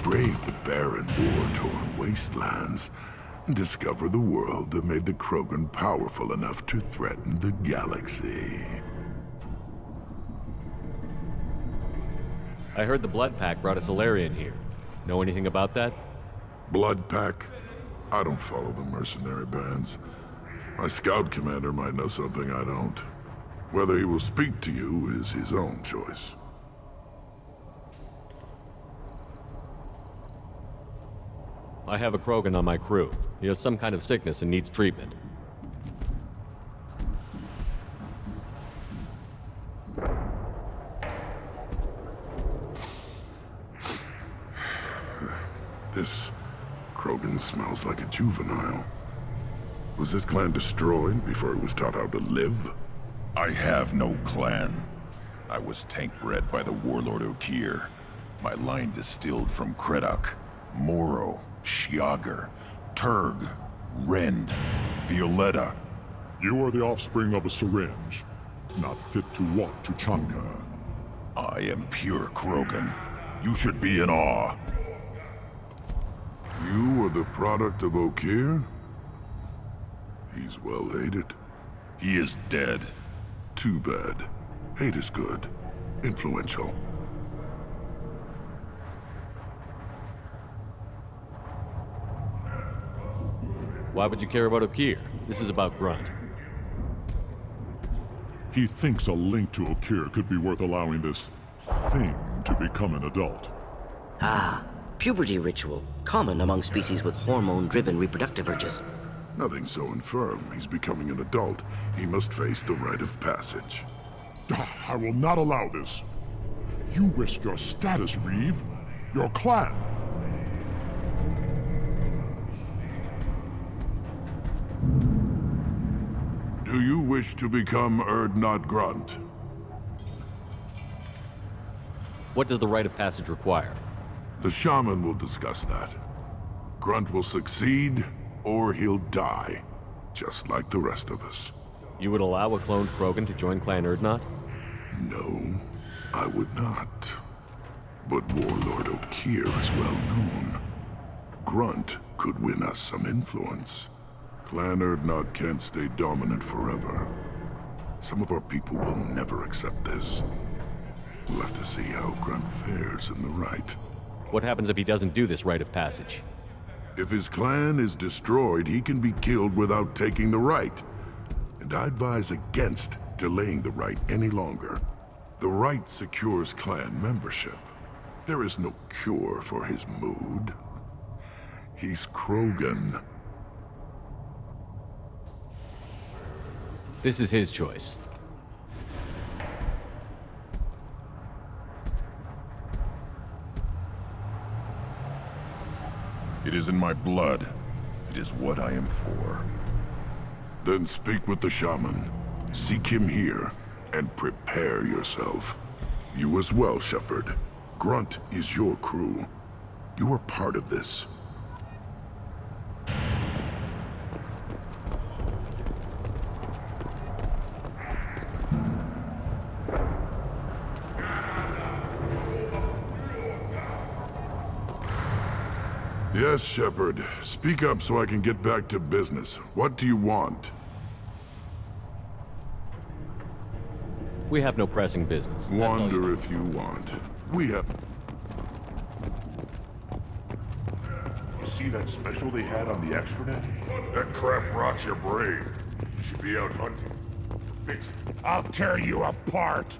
Brave the barren, war-torn wastelands, and discover the world that made the Krogan powerful enough to threaten the galaxy. I heard the Blood Pack brought a Solarian here. Know anything about that? Blood Pack? I don't follow the mercenary bands. My scout commander might know something I don't. Whether he will speak to you is his own choice. I have a Krogan on my crew. He has some kind of sickness and needs treatment. This Krogan smells like a juvenile. Was this clan destroyed before it was taught how to live? I have no clan. I was tank bred by the warlord Okier. My line distilled from Kredok, Moro, Shiagar, Turg, Rend, Violetta. You are the offspring of a syringe, not fit to walk Tuchanka. I am pure Krogan. You should be in awe. You are the product of Okier? He's well hated. He is dead. Too bad. Hate is good. Influential. Why would you care about Okier? This is about Grunt. He thinks a link to Okier could be worth allowing this thing to become an adult. Ah, puberty ritual, common among species with hormone-driven reproductive urges. Nothing so infirm. He's becoming an adult. He must face the rite of passage. I will not allow this. You risk your status, Reeve. Your clan. Do you wish to become Urdnot Grunt? What does the rite of passage require? The shaman will discuss that. Grunt will succeed, or he'll die, just like the rest of us. You would allow a cloned Krogan to join Clan Urdnot? No, I would not. But Warlord Okier is well known. Grunt could win us some influence. Clan Urdnot can't stay dominant forever. Some of our people will never accept this. We'll have to see how Grunt fares in the rite. What happens if he doesn't do this rite of passage? If his clan is destroyed, he can be killed without taking the rite. And I advise against delaying the rite any longer. The rite secures clan membership. There is no cure for his mood. He's Krogan. This is his choice. It is in my blood. It is what I am for. Then speak with the shaman. Seek him here, and prepare yourself. You as well, Shepard. Grunt is your crew. You are part of this. Yes, Shepard. Speak up so I can get back to business. What do you want? We have no pressing business. Wander if you want. We have... You see that special they had on the extranet? That crap rots your brain. You should be out hunting. Fix it. I'll tear you apart!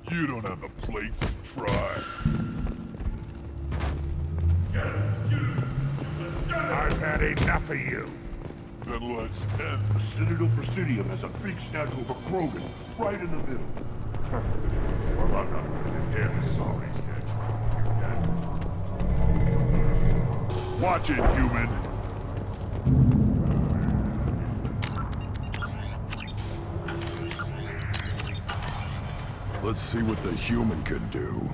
You don't have the plates to try. I've had enough of you. Then let's end. The Citadel Presidium has a big statue of a Krogan right in the middle. Well, I'm not going to damn sorry statue. Watch it, human. Let's see what the human can do.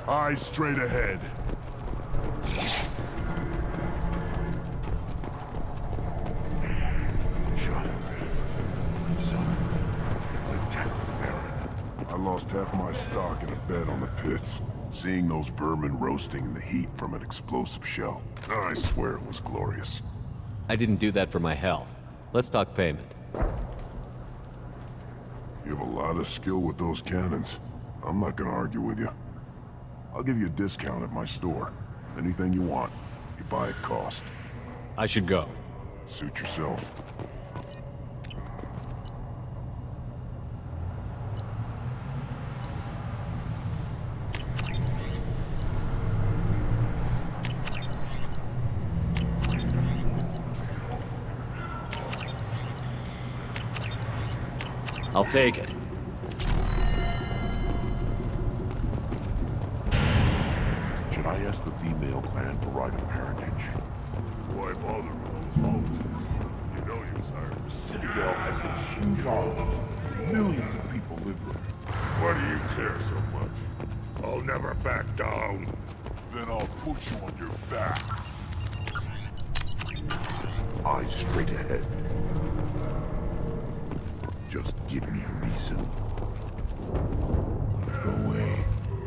Eyes straight ahead. lost half my stock in a bet on the pits. Seeing those vermin roasting in the heat from an explosive shell. I swear it was glorious. I didn't do that for my health. Let's talk payment. You have a lot of skill with those cannons. I'm not gonna argue with you. I'll give you a discount at my store. Anything you want, you buy at cost. I should go. Suit yourself. I'll take it. Should I ask the female clan for right of parentage? Why bother with those homes? You know you, sire. The Citadel has these huge arms. Millions of people live there. Why do you care so much? I'll never back down. Then I'll put you on your back. Eyes straight ahead. Just give me a reason. Go away.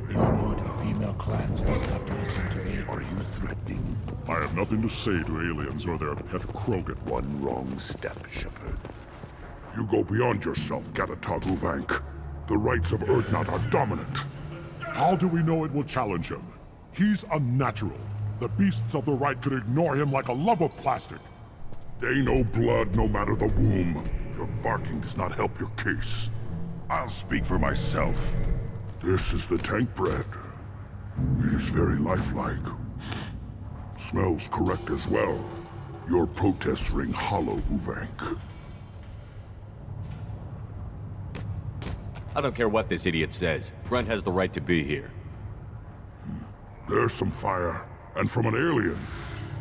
The envoy to the female clans doesn't have to listen to me. Are you threatening? I have nothing to say to aliens or their pet Krogan. One wrong step, Shepard. You go beyond yourself, Gatatag Uvank. The rights of Urdnot are dominant. How do we know it will challenge him? He's unnatural. The beasts of the right could ignore him like a lump of plastic. They know blood no matter the womb. Your barking does not help your case. I'll speak for myself. This is the tank bread. It is very lifelike. Smells correct as well. Your protests ring hollow, Uvank. I don't care what this idiot says. Grunt has the right to be here. There's some fire, and from an alien.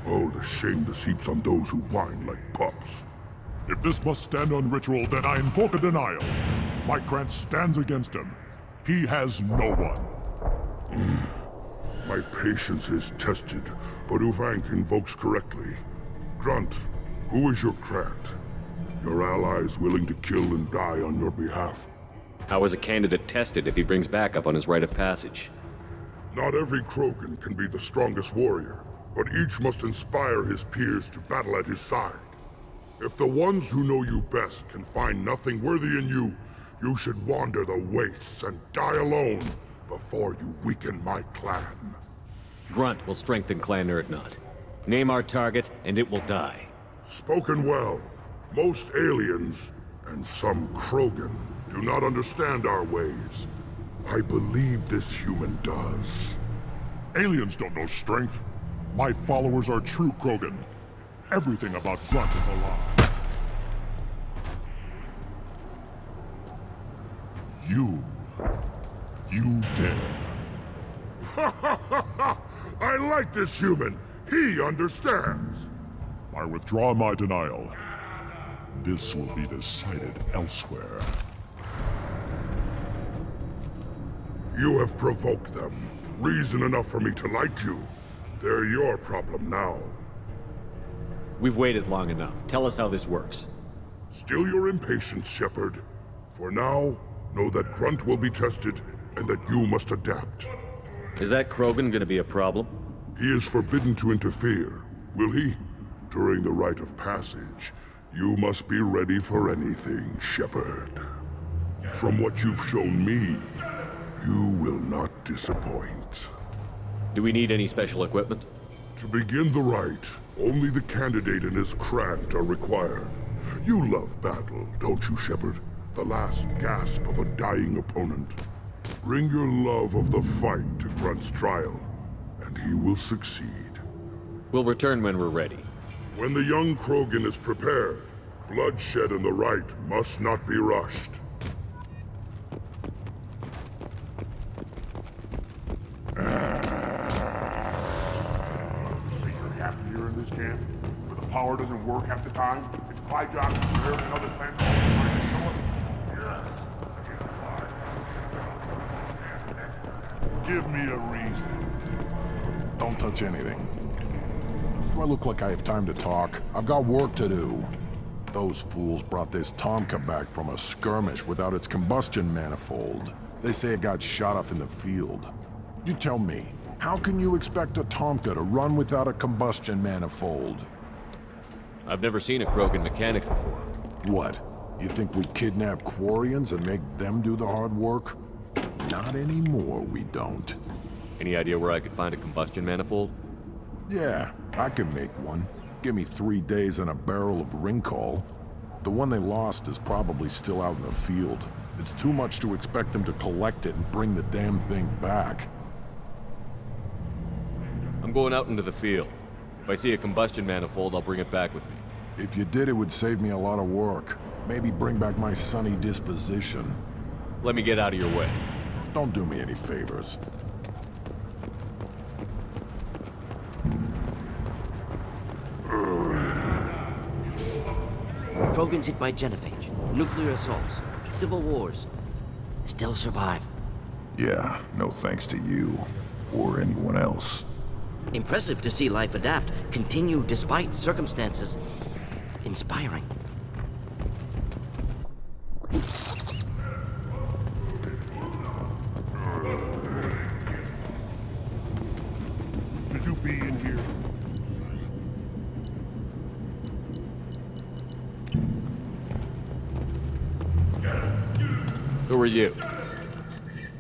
Oh, the shame this heaps on those who whine like pups. If this must stand on ritual, then I invoke a denial. My Grant stands against him. He has no one. My patience is tested, but Uvank invokes correctly. Grunt, who is your Grant? Your allies willing to kill and die on your behalf? How is a candidate tested if he brings backup on his rite of passage? Not every Krogan can be the strongest warrior, but each must inspire his peers to battle at his side. If the ones who know you best can find nothing worthy in you, you should wander the wastes and die alone before you weaken my clan. Grunt will strengthen Clan Urdnot. Name our target, and it will die. Spoken well. Most aliens, and some Krogan, do not understand our ways. I believe this human does. Aliens don't know strength. My followers are true Krogan. Everything about Grunt is a lie. You dare. Ha ha ha ha! I like this human. He understands. I withdraw my denial. This will be decided elsewhere. You have provoked them. Reason enough for me to like you. They're your problem now. We've waited long enough. Tell us how this works. Still your impatience, Shepard. For now, know that Grunt will be tested, and that you must adapt. Is that Krogan gonna be a problem? He is forbidden to interfere, will he? During the rite of passage, you must be ready for anything, Shepard. From what you've shown me, you will not disappoint. Do we need any special equipment? To begin the rite, only the candidate and his Krant are required. You love battle, don't you, Shepard? The last gasp of a dying opponent. Bring your love of the fight to Grunt's trial, and he will succeed. We'll return when we're ready. When the young Krogan is prepared, bloodshed in the rite must not be rushed. So you're happy here in this camp? Where the power doesn't work half the time? It's my job to prepare for other plans all the time. Give me a reason. Don't touch anything. Do I look like I have time to talk? I've got work to do. Those fools brought this Tomka back from a skirmish without its combustion manifold. They say it got shot off in the field. You tell me, how can you expect a Tonka to run without a combustion manifold? I've never seen a Krogan mechanic before. What? You think we kidnap Quarians and make them do the hard work? Not anymore, we don't. Any idea where I could find a combustion manifold? Yeah, I can make one. Give me 3 days and a barrel of Rincol. The one they lost is probably still out in the field. It's too much to expect them to collect it and bring the damn thing back. I'm going out into the field. If I see a combustion manifold, I'll bring it back with me. If you did, it would save me a lot of work. Maybe bring back my sunny disposition. Let me get out of your way. Don't do me any favors. Krogans hit by genophage, nuclear assaults, civil wars. Still survive. Yeah, no thanks to you. Or anyone else. Impressive to see life adapt, continue despite circumstances. Inspiring. Should you be in here? Who are you?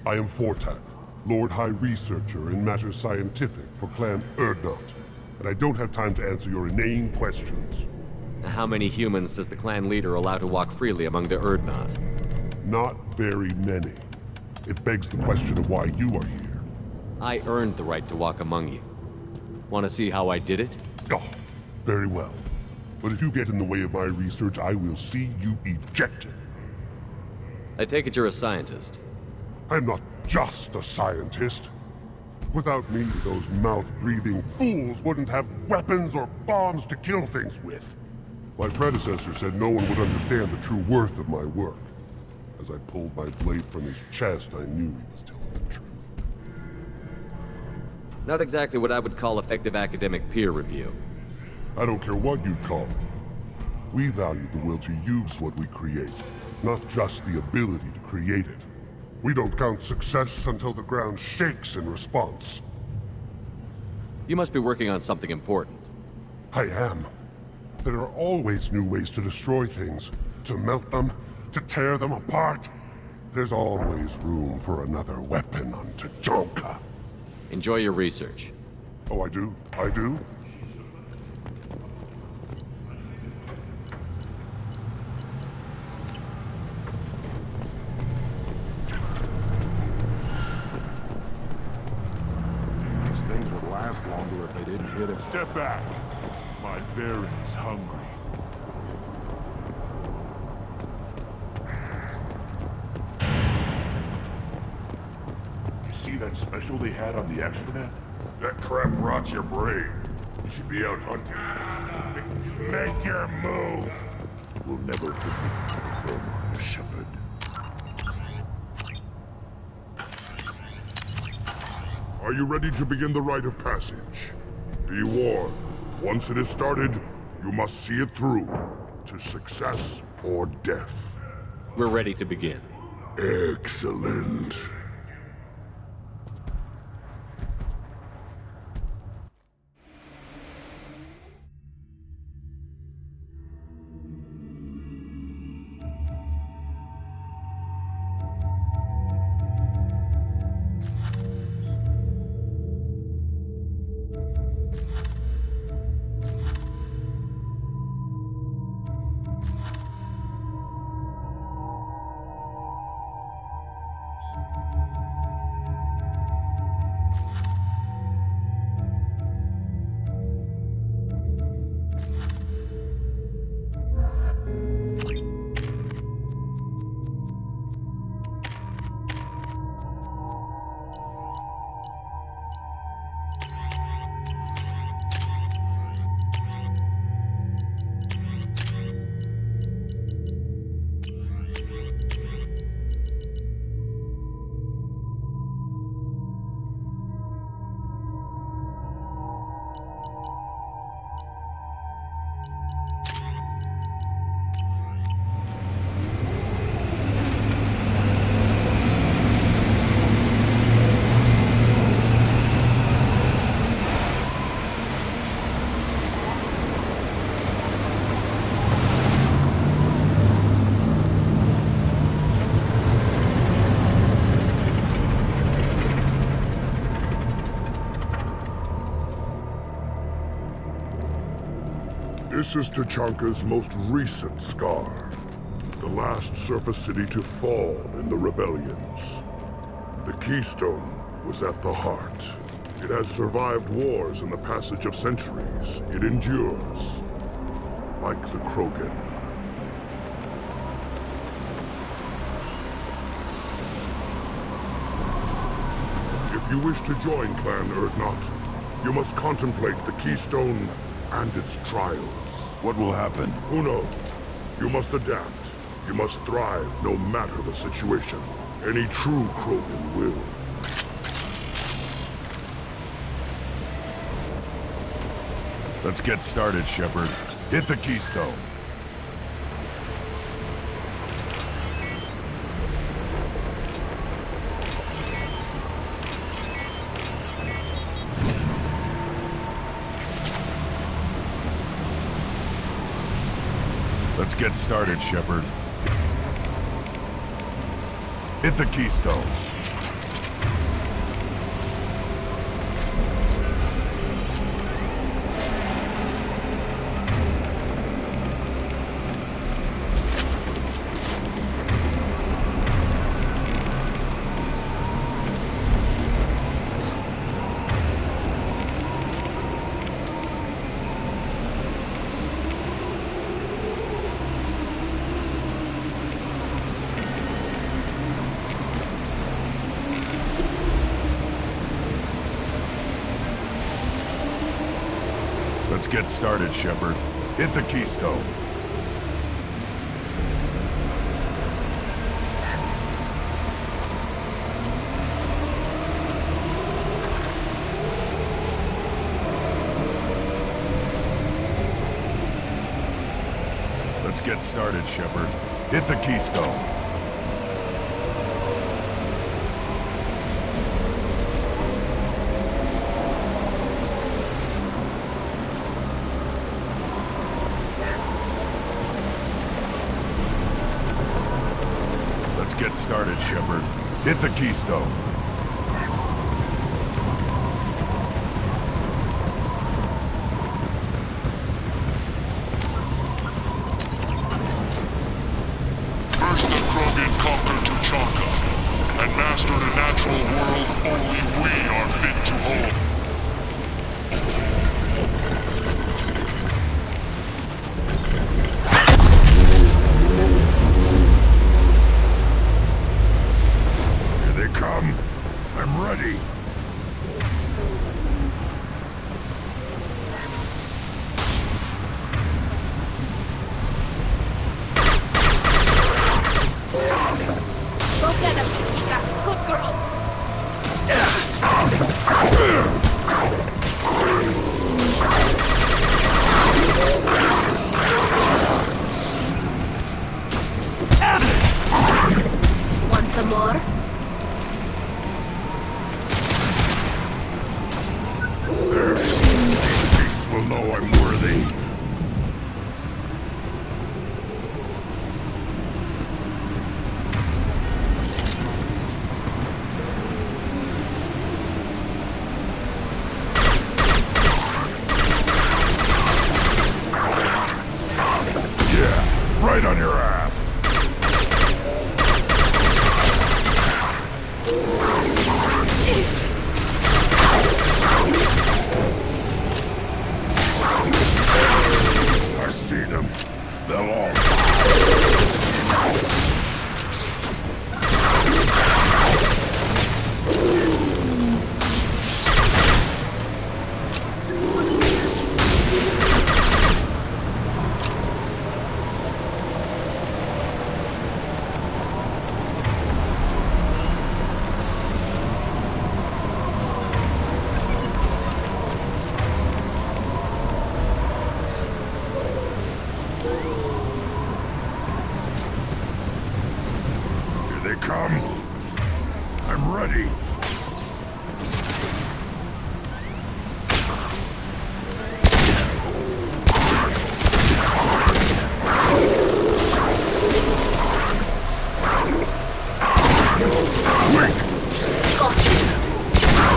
I am Fortak, Lord High Researcher in matters scientific for Clan Urdnot, and I don't have time to answer your inane questions. How many humans does the clan leader allow to walk freely among the Urdnot? Not very many. It begs the question of why you are here. I earned the right to walk among you. Want to see how I did it? Oh, very well. But if you get in the way of my research, I will see you ejected. I take it you're a scientist. I'm not just a scientist. Without me, those mouth-breathing fools wouldn't have weapons or bombs to kill things with. My predecessor said no one would understand the true worth of my work. As I pulled my blade from his chest, I knew he was telling the truth. Not exactly what I would call effective academic peer review. I don't care what you'd call it. We value the will to use what we create, not just the ability to create it. We don't count success until the ground shakes in response. You must be working on something important. I am. There are always new ways to destroy things, to melt them, to tear them apart. There's always room for another weapon on Tajonka. Enjoy your research. Oh, I do? I do? These things would last longer if they didn't hit it. Step back. My Varen's hungry. You see that special they had on the extranet? That crap rots your brain. You should be out hunting. Make your move! We'll never forget the shepherd. Are you ready to begin the rite of passage? Be warned, once it is started, you must see it through, to success or death. We're ready to begin. Excellent. This is Tachanka's most recent scar. The last surface city to fall in the rebellions. The Keystone was at the heart. It has survived wars and the passage of centuries. It endures. Like the Krogan. If you wish to join Clan Urdnot, you must contemplate the Keystone and its trials. What will happen? Who knows? You must adapt. You must thrive no matter the situation. Any true Krogan will. Let's get started, Shepard. Hit the Keystone. Let's get started, Shepard. Hit the Keystone. Let's get started, Shepard. Hit the Keystone. Let's get started, Shepard. Hit the Keystone. Get started, Shepard. Hit the Keystone. First the Krogan conquered Tachanka, and mastered a natural world only we are fit to hold. I'm ready. Go get him, Ika. Good girl. Want some more? Will know I'm worthy. Yeah, right on your ass. I see them. They'll all come. I'm ready.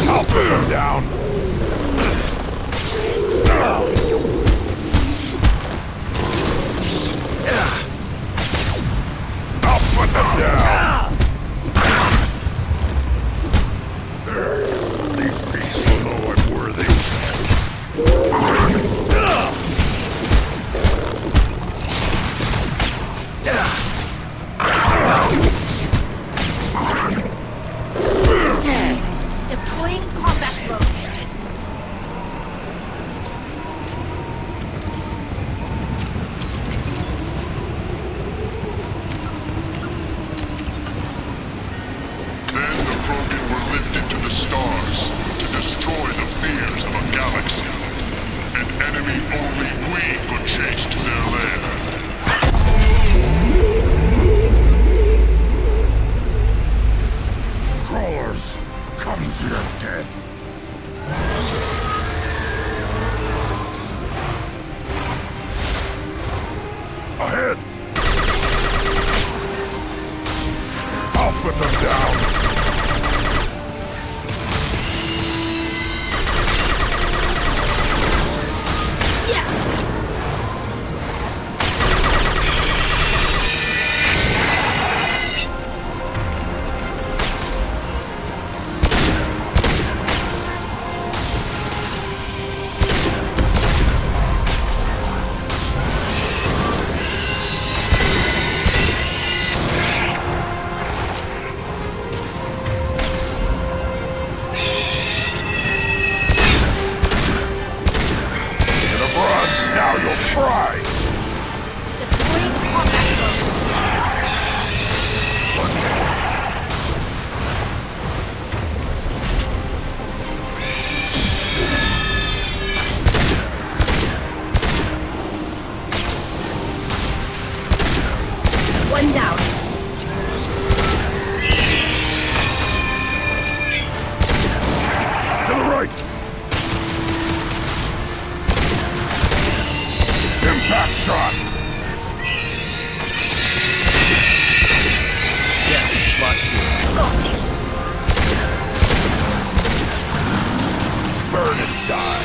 I'll put him down. destroy the fears of a galaxy. An enemy only we could chase to their lair. Crawlers, come to your death. Ahead! I'll put them down! One down. To the right! Impact shot! Yeah, watch you. Got you. Burn and die!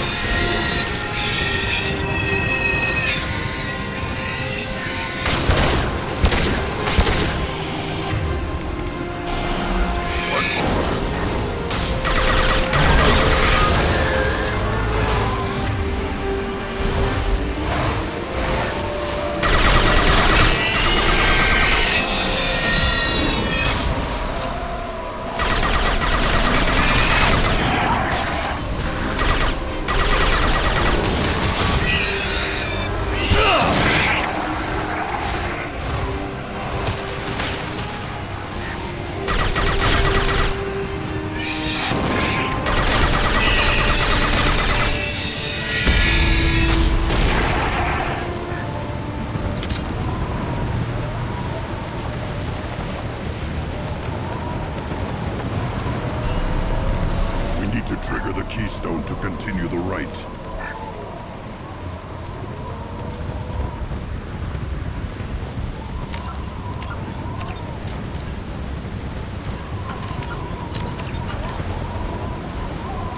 To trigger the keystone to continue the rite.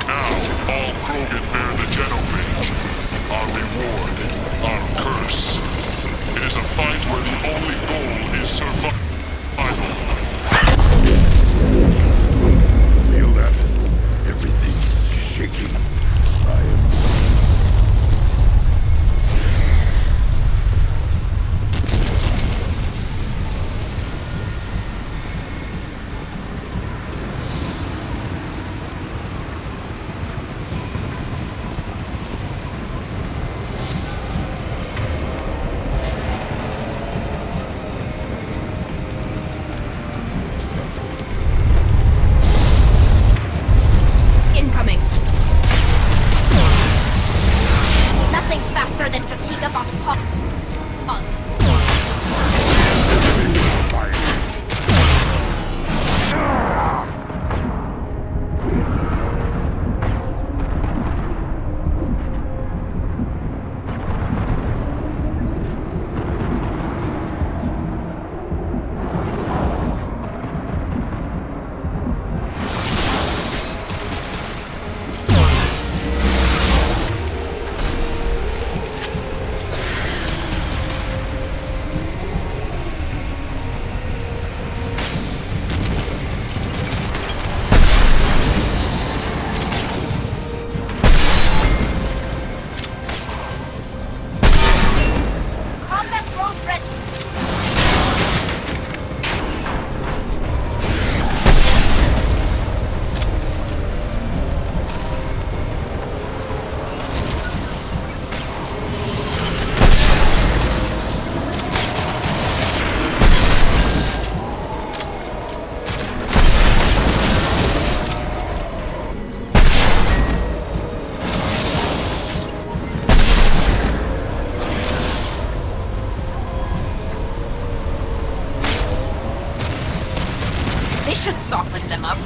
Now, all Krogan bear the genophage. Our reward, our curse. It is a fight where the only goal is survival. Feel that? Everything's shaking. I am... up.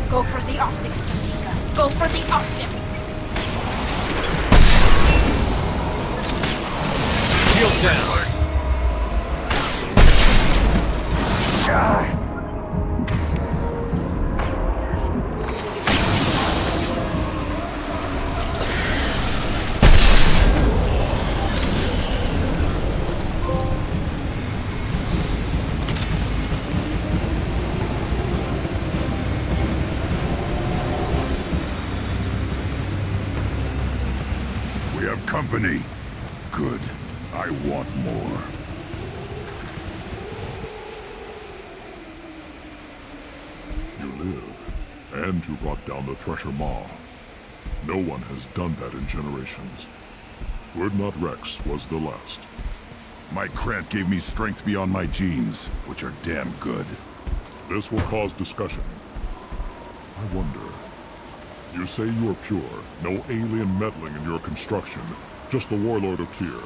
Go for the optics, Katika. Go for the optics. Shield down. We have company. Good. I want more. You live, and you brought down the Thresher Maw. No one has done that in generations. Urdnot Rex was the last. My Krant gave me strength beyond my genes, which are damn good. This will cause discussion. I wonder. You say you are pure, no alien meddling in your construction, just the warlord of Tyr.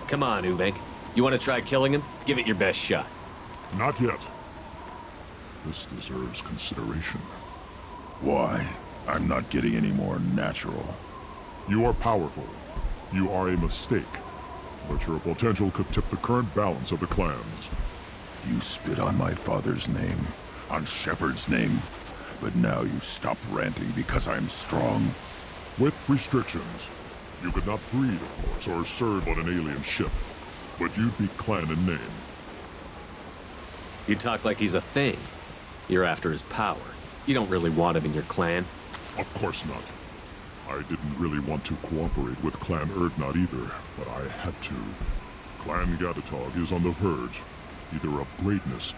Come on, Uvenk. You want to try killing him? Give it your best shot. Not yet. This deserves consideration. Why? I'm not getting any more natural. You are powerful. You are a mistake. But your potential could tip the current balance of the clans. You spit on my father's name, on Shepard's name, but now you stop ranting because I'm strong. With restrictions. You could not breed, of course, or serve on an alien ship. But you'd be clan in name. You talk like he's a thing. You're after his power. You don't really want him in your clan. Of course not. I didn't really want to cooperate with Clan Urdnot either, but I had to. Clan Gatatog is on the verge, either of greatness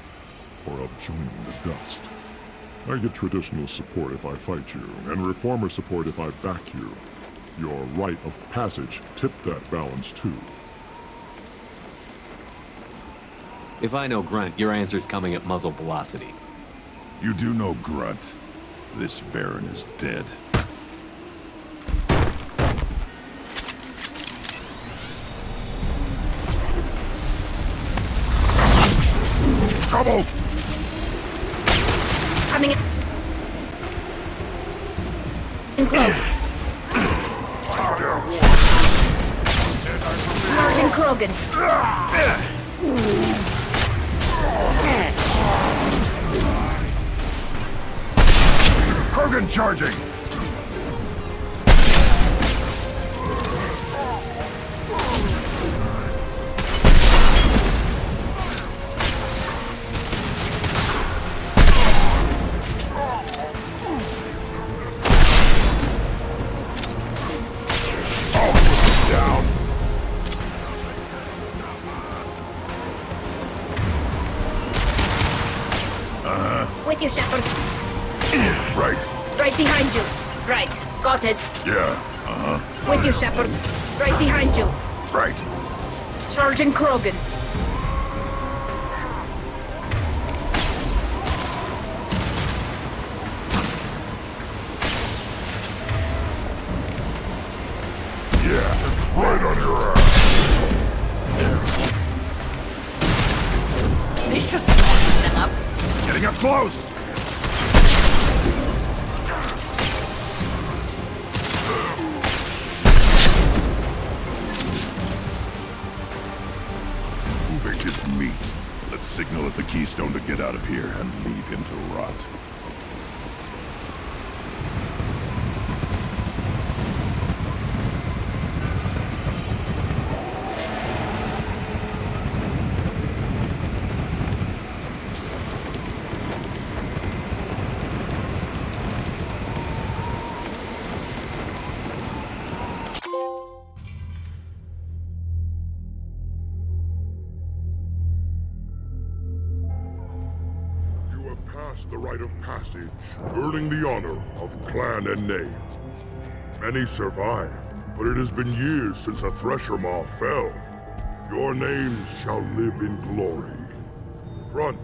or of joining the dust. I get traditional support if I fight you, and reformer support if I back you. Your rite of passage tipped that balance too. If I know Grunt, your answer's coming at muzzle velocity. You do know Grunt. This Varen is dead. Trouble! Coming in close. Sergeant Krogan. Krogan charging! With you, Shepard. Right. Right behind you. Right. Got it. Yeah, With you, Shepard. Right behind you. Right. Sergeant Krogan. Yeah, right on your ass. Getting up close! Uvik is meat. Let's signal at the Keystone to get out of here and leave him to rot. the rite of passage, earning the honor of clan and name. Many survive, but it has been years since a Thresher Maw fell. Your names shall live in glory. Grunt,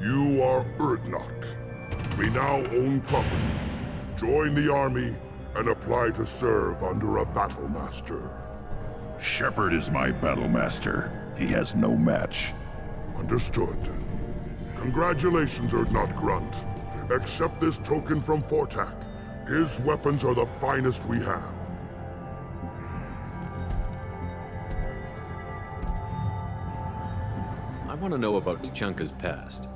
you are Urdnot. We now own property. Join the army and apply to serve under a battle master. Shepard is my battle master. He has no match. Understood. Congratulations, Urdnot Grunt. Accept this token from Fortak. His weapons are the finest we have. I want to know about Tuchanka's past.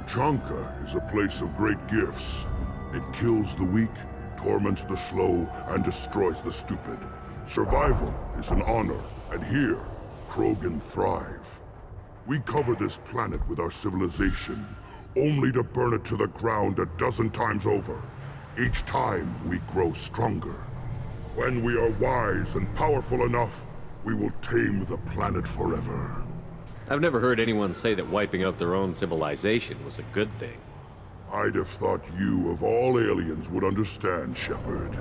Tuchanka is a place of great gifts. It kills the weak, torments the slow, and destroys the stupid. Survival is an honor, and here, Krogan thrive. We cover this planet with our civilization, only to burn it to the ground a dozen times over. Each time, we grow stronger. When we are wise and powerful enough, we will tame the planet forever. I've never heard anyone say that wiping out their own civilization was a good thing. I'd have thought you, of all aliens, would understand, Shepard.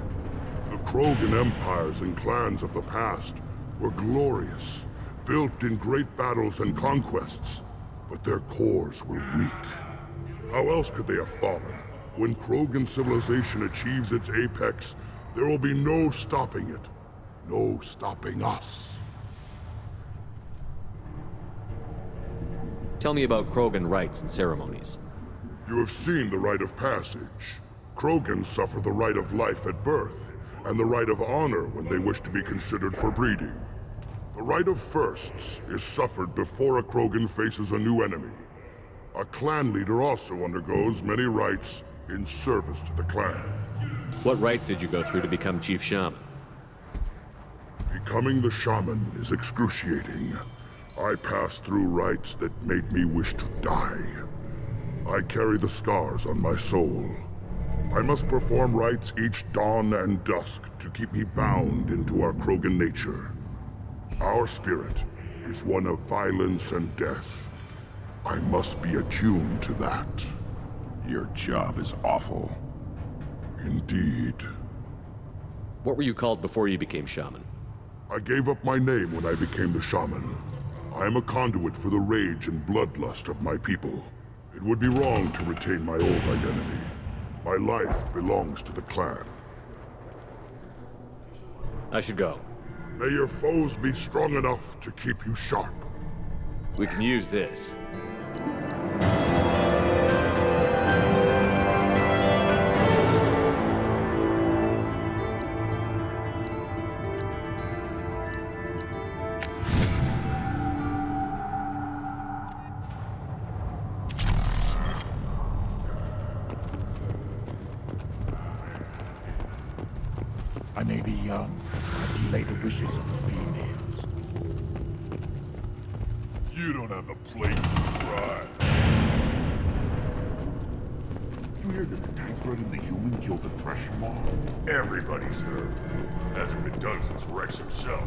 The Krogan empires and clans of the past were glorious, built in great battles and conquests, but their cores were weak. How else could they have fallen? When Krogan civilization achieves its apex, there will be no stopping it. No stopping us. Tell me about Krogan rites and ceremonies. You have seen the rite of passage. Krogans suffer the rite of life at birth, and the rite of honor when they wish to be considered for breeding. The rite of firsts is suffered before a Krogan faces a new enemy. A clan leader also undergoes many rites in service to the clan. What rites did you go through to become Chief Shaman? Becoming the shaman is excruciating. I passed through rites that made me wish to die. I carry the scars on my soul. I must perform rites each dawn and dusk to keep me bound into our Krogan nature. Our spirit is one of violence and death. I must be attuned to that. Your job is awful. Indeed. What were you called before you became shaman? I gave up my name when I became the shaman. I am a conduit for the rage and bloodlust of my people. It would be wrong to retain my old identity. My life belongs to the clan. I should go. May your foes be strong enough to keep you sharp. We can use this. I may be young, but delay the wishes of the females. You don't have the place to try. You hear that the Tancred and the human killed the Thresher Maw? Everybody's heard. Hasn't been done since Rex himself.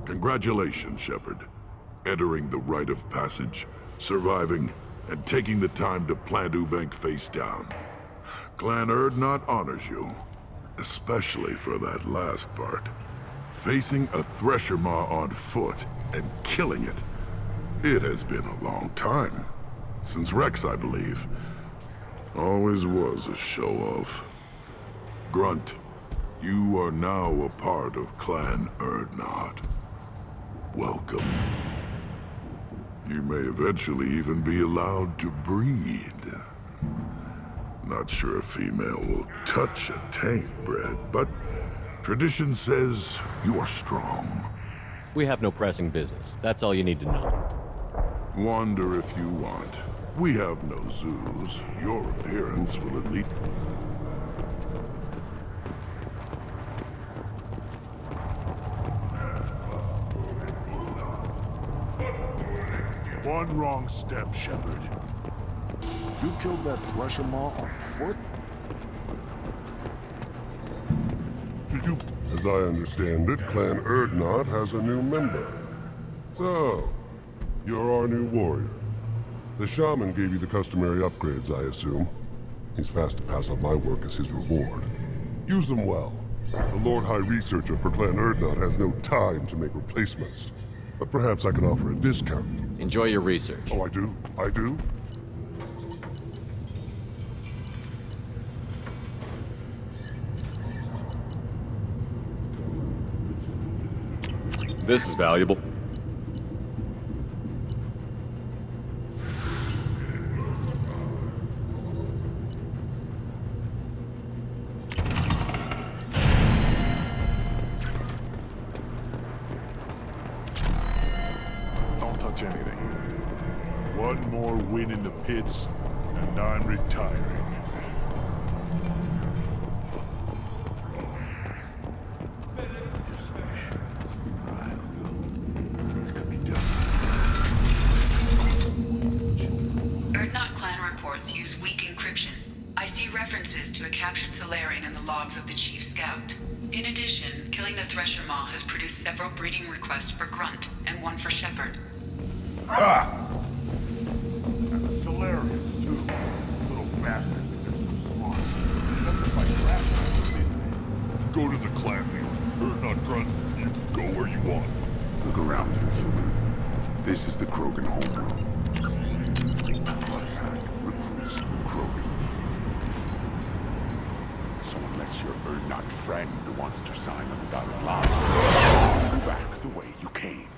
Congratulations, Shepard. Entering the rite of passage, surviving, and taking the time to plant Uvenk face down. Clan Urdnot honors you, especially for that last part. Facing a Thresher Maw on foot and killing it. It has been a long time. Since Rex, I believe. Always was a show-off. Grunt, you are now a part of Clan Urdnot. Welcome. You may eventually even be allowed to breed. Not sure a female will touch a tank bred, but tradition says you are strong. We have no pressing business. That's all you need to know. Wander if you want. We have no zoos. Your appearance will at least... one wrong step, Shepard. You killed that Thresher Maw on foot? Should you... As I understand it, Clan Erdnot has a new member. So, you're our new warrior. The shaman gave you the customary upgrades, I assume. He's fast to pass on my work as his reward. Use them well. The Lord High Researcher for Clan Erdnot has no time to make replacements. But perhaps I can offer a discount. Enjoy your research. Oh, I do? I do? This is valuable. Don't touch anything. One more win in the pits, and I'm retiring. Erdnot clan reports use weak encryption. I see references to a captured Solarian in the logs of the Chief Scout. In addition, killing the Thresher Maw has produced several breeding requests for Grunt, and one for Shepard. Ha! And the Solarians, too. Little bastards think they're so smart. That's my crap. Go to the clan field. Erdnot Grunt, you can go where you want. Look around you, human. This is the Krogan homeworld. Recruits from Krogan. So unless your Erdnot friend wants to sign on the dotted line, go back the way you came.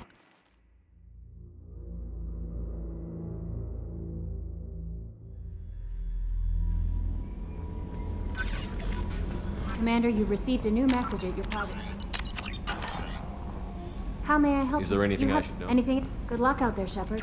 Commander, you've received a new message at your private. How may I help you? Is there anything You I have should know? Anything? Good luck out there, Shepard.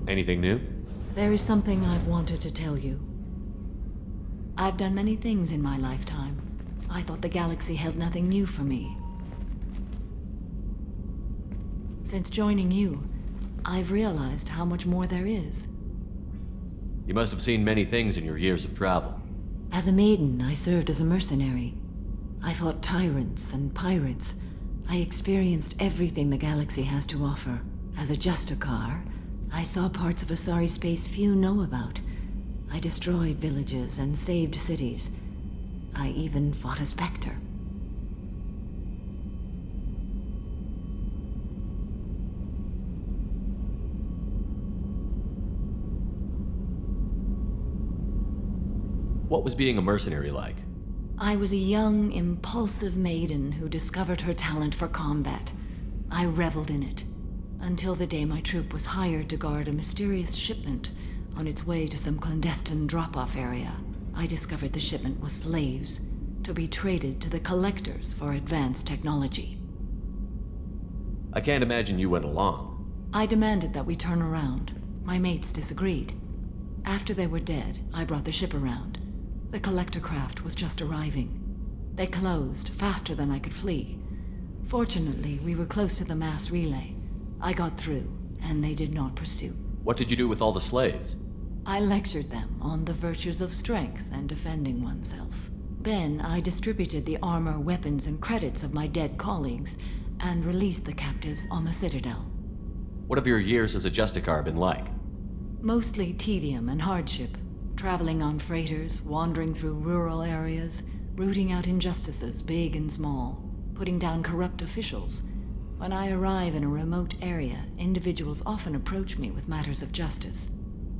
Anything new? There is something I've wanted to tell you. I've done many things in my lifetime. I thought the galaxy held nothing new for me. Since joining you, I've realized how much more there is. You must have seen many things in your years of travel. As a maiden, I served as a mercenary. I fought tyrants and pirates. I experienced everything the galaxy has to offer. As a Justicar, I saw parts of Asari space few know about. I destroyed villages and saved cities. I even fought a Spectre. What was being a mercenary like? I was a young, impulsive maiden who discovered her talent for combat. I reveled in it, until the day my troop was hired to guard a mysterious shipment on its way to some clandestine drop-off area. I discovered the shipment was slaves, to be traded to the Collectors for advanced technology. I can't imagine you went along. I demanded that we turn around. My mates disagreed. After they were dead, I brought the ship around. The collector craft was just arriving. They closed faster than I could flee. Fortunately, we were close to the mass relay. I got through, and they did not pursue. What did you do with all the slaves? I lectured them on the virtues of strength and defending oneself. Then I distributed the armor, weapons, and credits of my dead colleagues, and released the captives on the Citadel. What have your years as a Justicar been like? Mostly tedium and hardship. Traveling on freighters, wandering through rural areas, rooting out injustices, big and small, putting down corrupt officials. When I arrive in a remote area, individuals often approach me with matters of justice.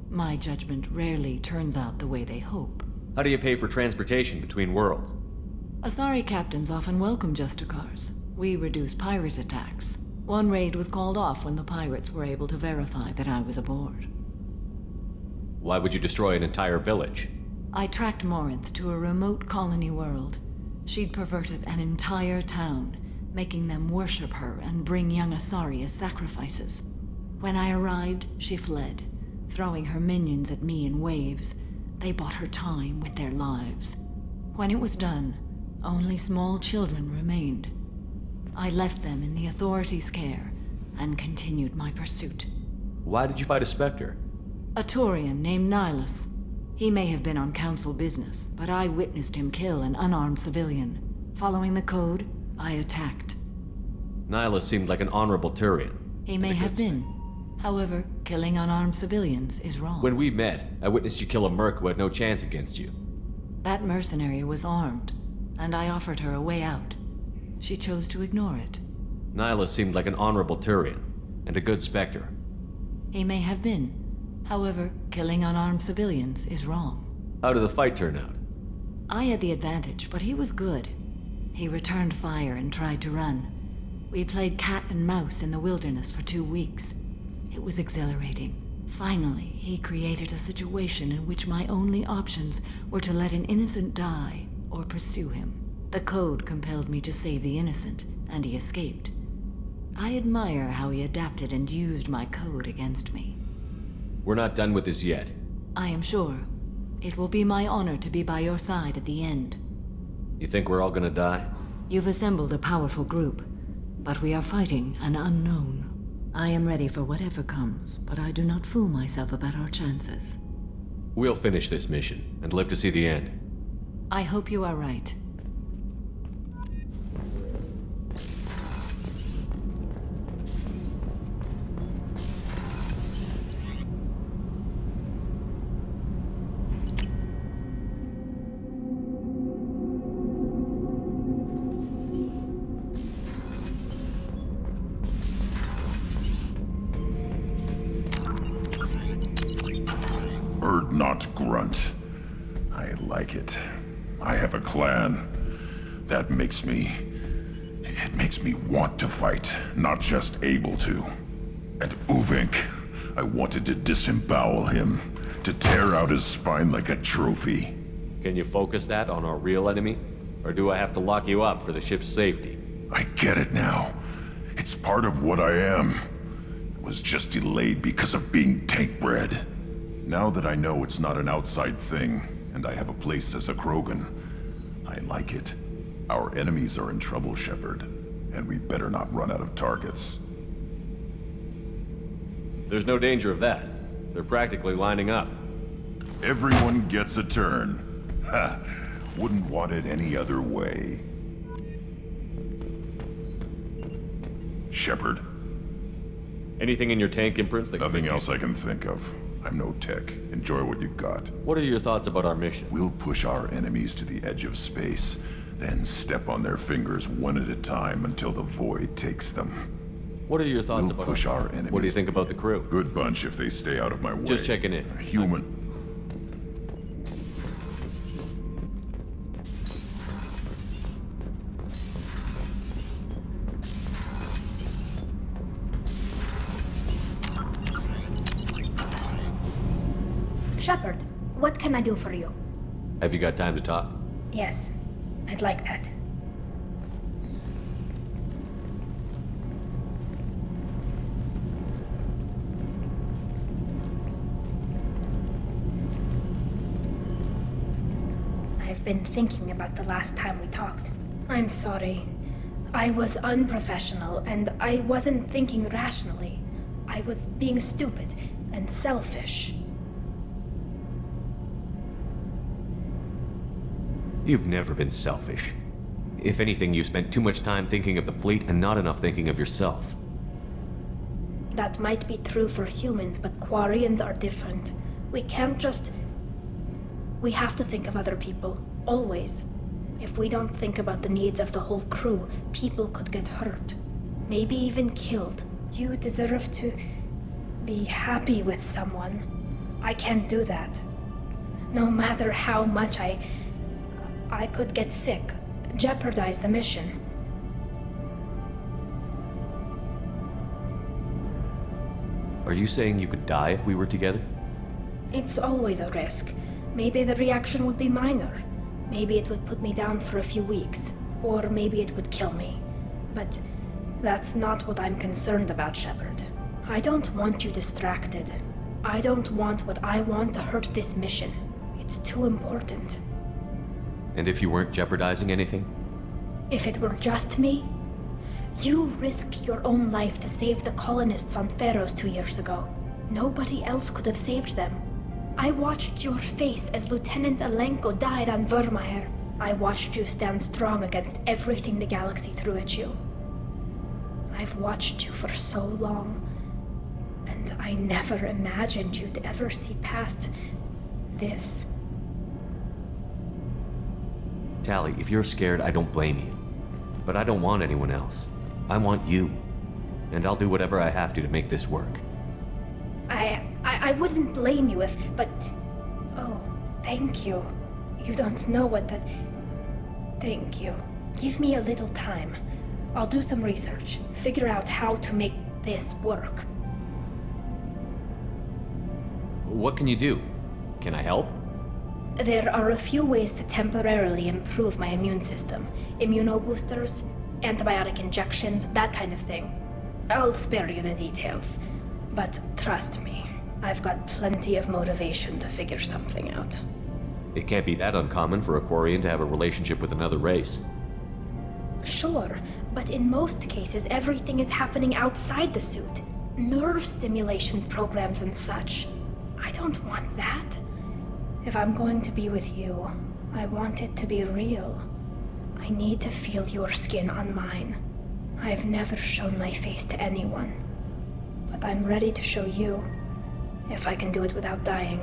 My judgment rarely turns out the way they hope. How do you pay for transportation between worlds? Asari captains often welcome Justicars. We reduce pirate attacks. One raid was called off when the pirates were able to verify that I was aboard. Why would you destroy an entire village? I tracked Morinth to a remote colony world. She'd perverted an entire town, making them worship her and bring young Asari as sacrifices. When I arrived, she fled, throwing her minions at me in waves. They bought her time with their lives. When it was done, only small children remained. I left them in the authorities' care and continued my pursuit. Why did you fight a Spectre? A Turian named Nihilus. He may have been on council business, but I witnessed him kill an unarmed civilian. Following the code, I attacked. Nihilus seemed like an honorable Turian. He may have been. However, killing unarmed civilians is wrong. When we met, I witnessed you kill a merc who had no chance against you. That mercenary was armed, and I offered her a way out. She chose to ignore it. Nihilus seemed like an honorable Turian, and a good Spectre. He may have been. However, killing unarmed civilians is wrong. How did the fight turn out? I had the advantage, but he was good. He returned fire and tried to run. We played cat and mouse in the wilderness for 2 weeks. It was exhilarating. Finally, he created a situation in which my only options were to let an innocent die or pursue him. The code compelled me to save the innocent, and he escaped. I admire how he adapted and used my code against me. We're not done with this yet. I am sure. It will be my honor to be by your side at the end. You think we're all gonna die? You've assembled a powerful group, but we are fighting an unknown. I am ready for whatever comes, but I do not fool myself about our chances. We'll finish this mission and live to see the end. I hope you are right. Not grunt. I like it. I have a clan. That makes me... It makes me want to fight, not just able to. At Uvink, I wanted to disembowel him, to tear out his spine like a trophy. Can you focus that on our real enemy? Or do I have to lock you up for the ship's safety? I get it now. It's part of what I am. It was just delayed because of being tank-bred. Now that I know it's not an outside thing, and I have a place as a Krogan, I like it. Our enemies are in trouble, Shepard, and we better not run out of targets. There's no danger of that. They're practically lining up. Everyone gets a turn. Ha! Wouldn't want it any other way. Shepard. Anything in your tank imprints that... Nothing else I can think of. I'm no tech. Enjoy what you got. What are your thoughts about our mission? We'll push our enemies to the edge of space, then step on their fingers one at a time until the void takes them. What are your thoughts about push our enemies? What do you think about the crew? Good bunch if they stay out of my way. Just checking in. Human. Shepard, what can I do for you? Have you got time to talk? Yes, I'd like that. been thinking about the last time we talked. I'm sorry. I was unprofessional, and I wasn't thinking rationally. I was being stupid and selfish. You've never been selfish. If anything, you spent too much time thinking of the fleet and not enough thinking of yourself. That might be true for humans, but Quarians are different. We can't just... We have to think of other people, always. If we don't think about the needs of the whole crew, people could get hurt. Maybe even killed. You deserve to be happy with someone. I can't do that. No matter how much I could get sick, jeopardize the mission. Are you saying you could die if we were together? It's always a risk. Maybe the reaction would be minor. Maybe it would put me down for a few weeks. Or maybe it would kill me. But that's not what I'm concerned about, Shepard. I don't want you distracted. I don't want what I want to hurt this mission. It's too important. And if you weren't jeopardizing anything? If it were just me? You risked your own life to save the colonists on Pharaohs 2 years ago. Nobody else could have saved them. I watched your face as Lieutenant Alenko died on Vermeer. I watched you stand strong against everything the galaxy threw at you. I've watched you for so long, and I never imagined you'd ever see past this. Tali, if you're scared, I don't blame you. But I don't want anyone else. I want you. And I'll do whatever I have to make this work. I wouldn't blame you if, but... Oh, thank you. You don't know what that... Thank you. Give me a little time. I'll do some research, figure out how to make this work. What can you do? Can I help? There are a few ways to temporarily improve my immune system. Immunoboosters, antibiotic injections, that kind of thing. I'll spare you the details. But trust me, I've got plenty of motivation to figure something out. It can't be that uncommon for a Quarian to have a relationship with another race. Sure, but in most cases everything is happening outside the suit. Nerve stimulation programs and such. I don't want that. If I'm going to be with you, I want it to be real. I need to feel your skin on mine. I've never shown my face to anyone. But I'm ready to show you, if I can do it without dying.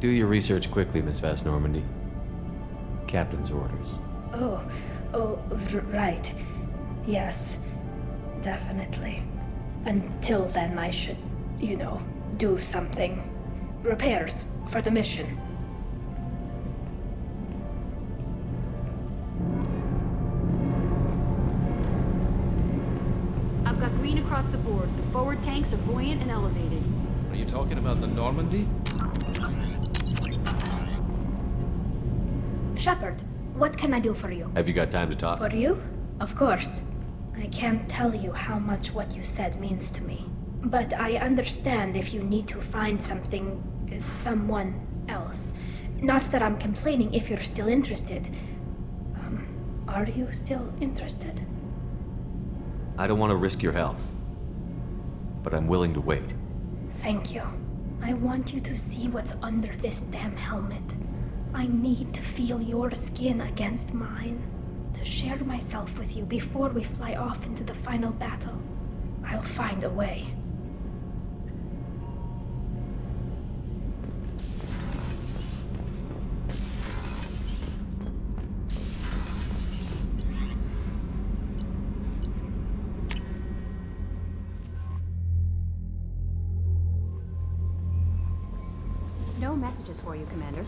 Do your research quickly, Miss Vast Normandy. Captain's orders. Right. Yes, definitely. Until then, I should, do something. Repairs for the mission. I've got green across the board. The forward tanks are buoyant and elevated. Are you talking about the Normandy? Shepard, what can I do for you? Have you got time to talk? For you? Of course. I can't tell you how much what you said means to me. But I understand if you need to find someone else. Not that I'm complaining if you're still interested. Are you still interested? I don't want to risk your health. But I'm willing to wait. Thank you. I want you to see what's under this damn helmet. I need to feel your skin against mine. To share myself with you before we fly off into the final battle. I'll find a way. No messages for you, Commander.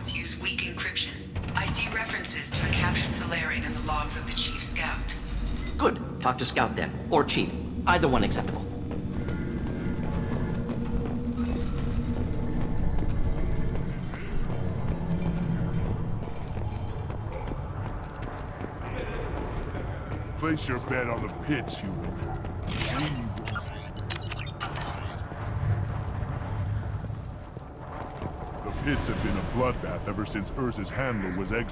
reports use weak encryption. I see references to a captured Solarian in the logs of the Chief Scout. Good. Talk to Scout then. Or Chief. Either one acceptable. Place your bet on the pits, human. The pits have been a bloodbath ever since Urza's handler was exiled.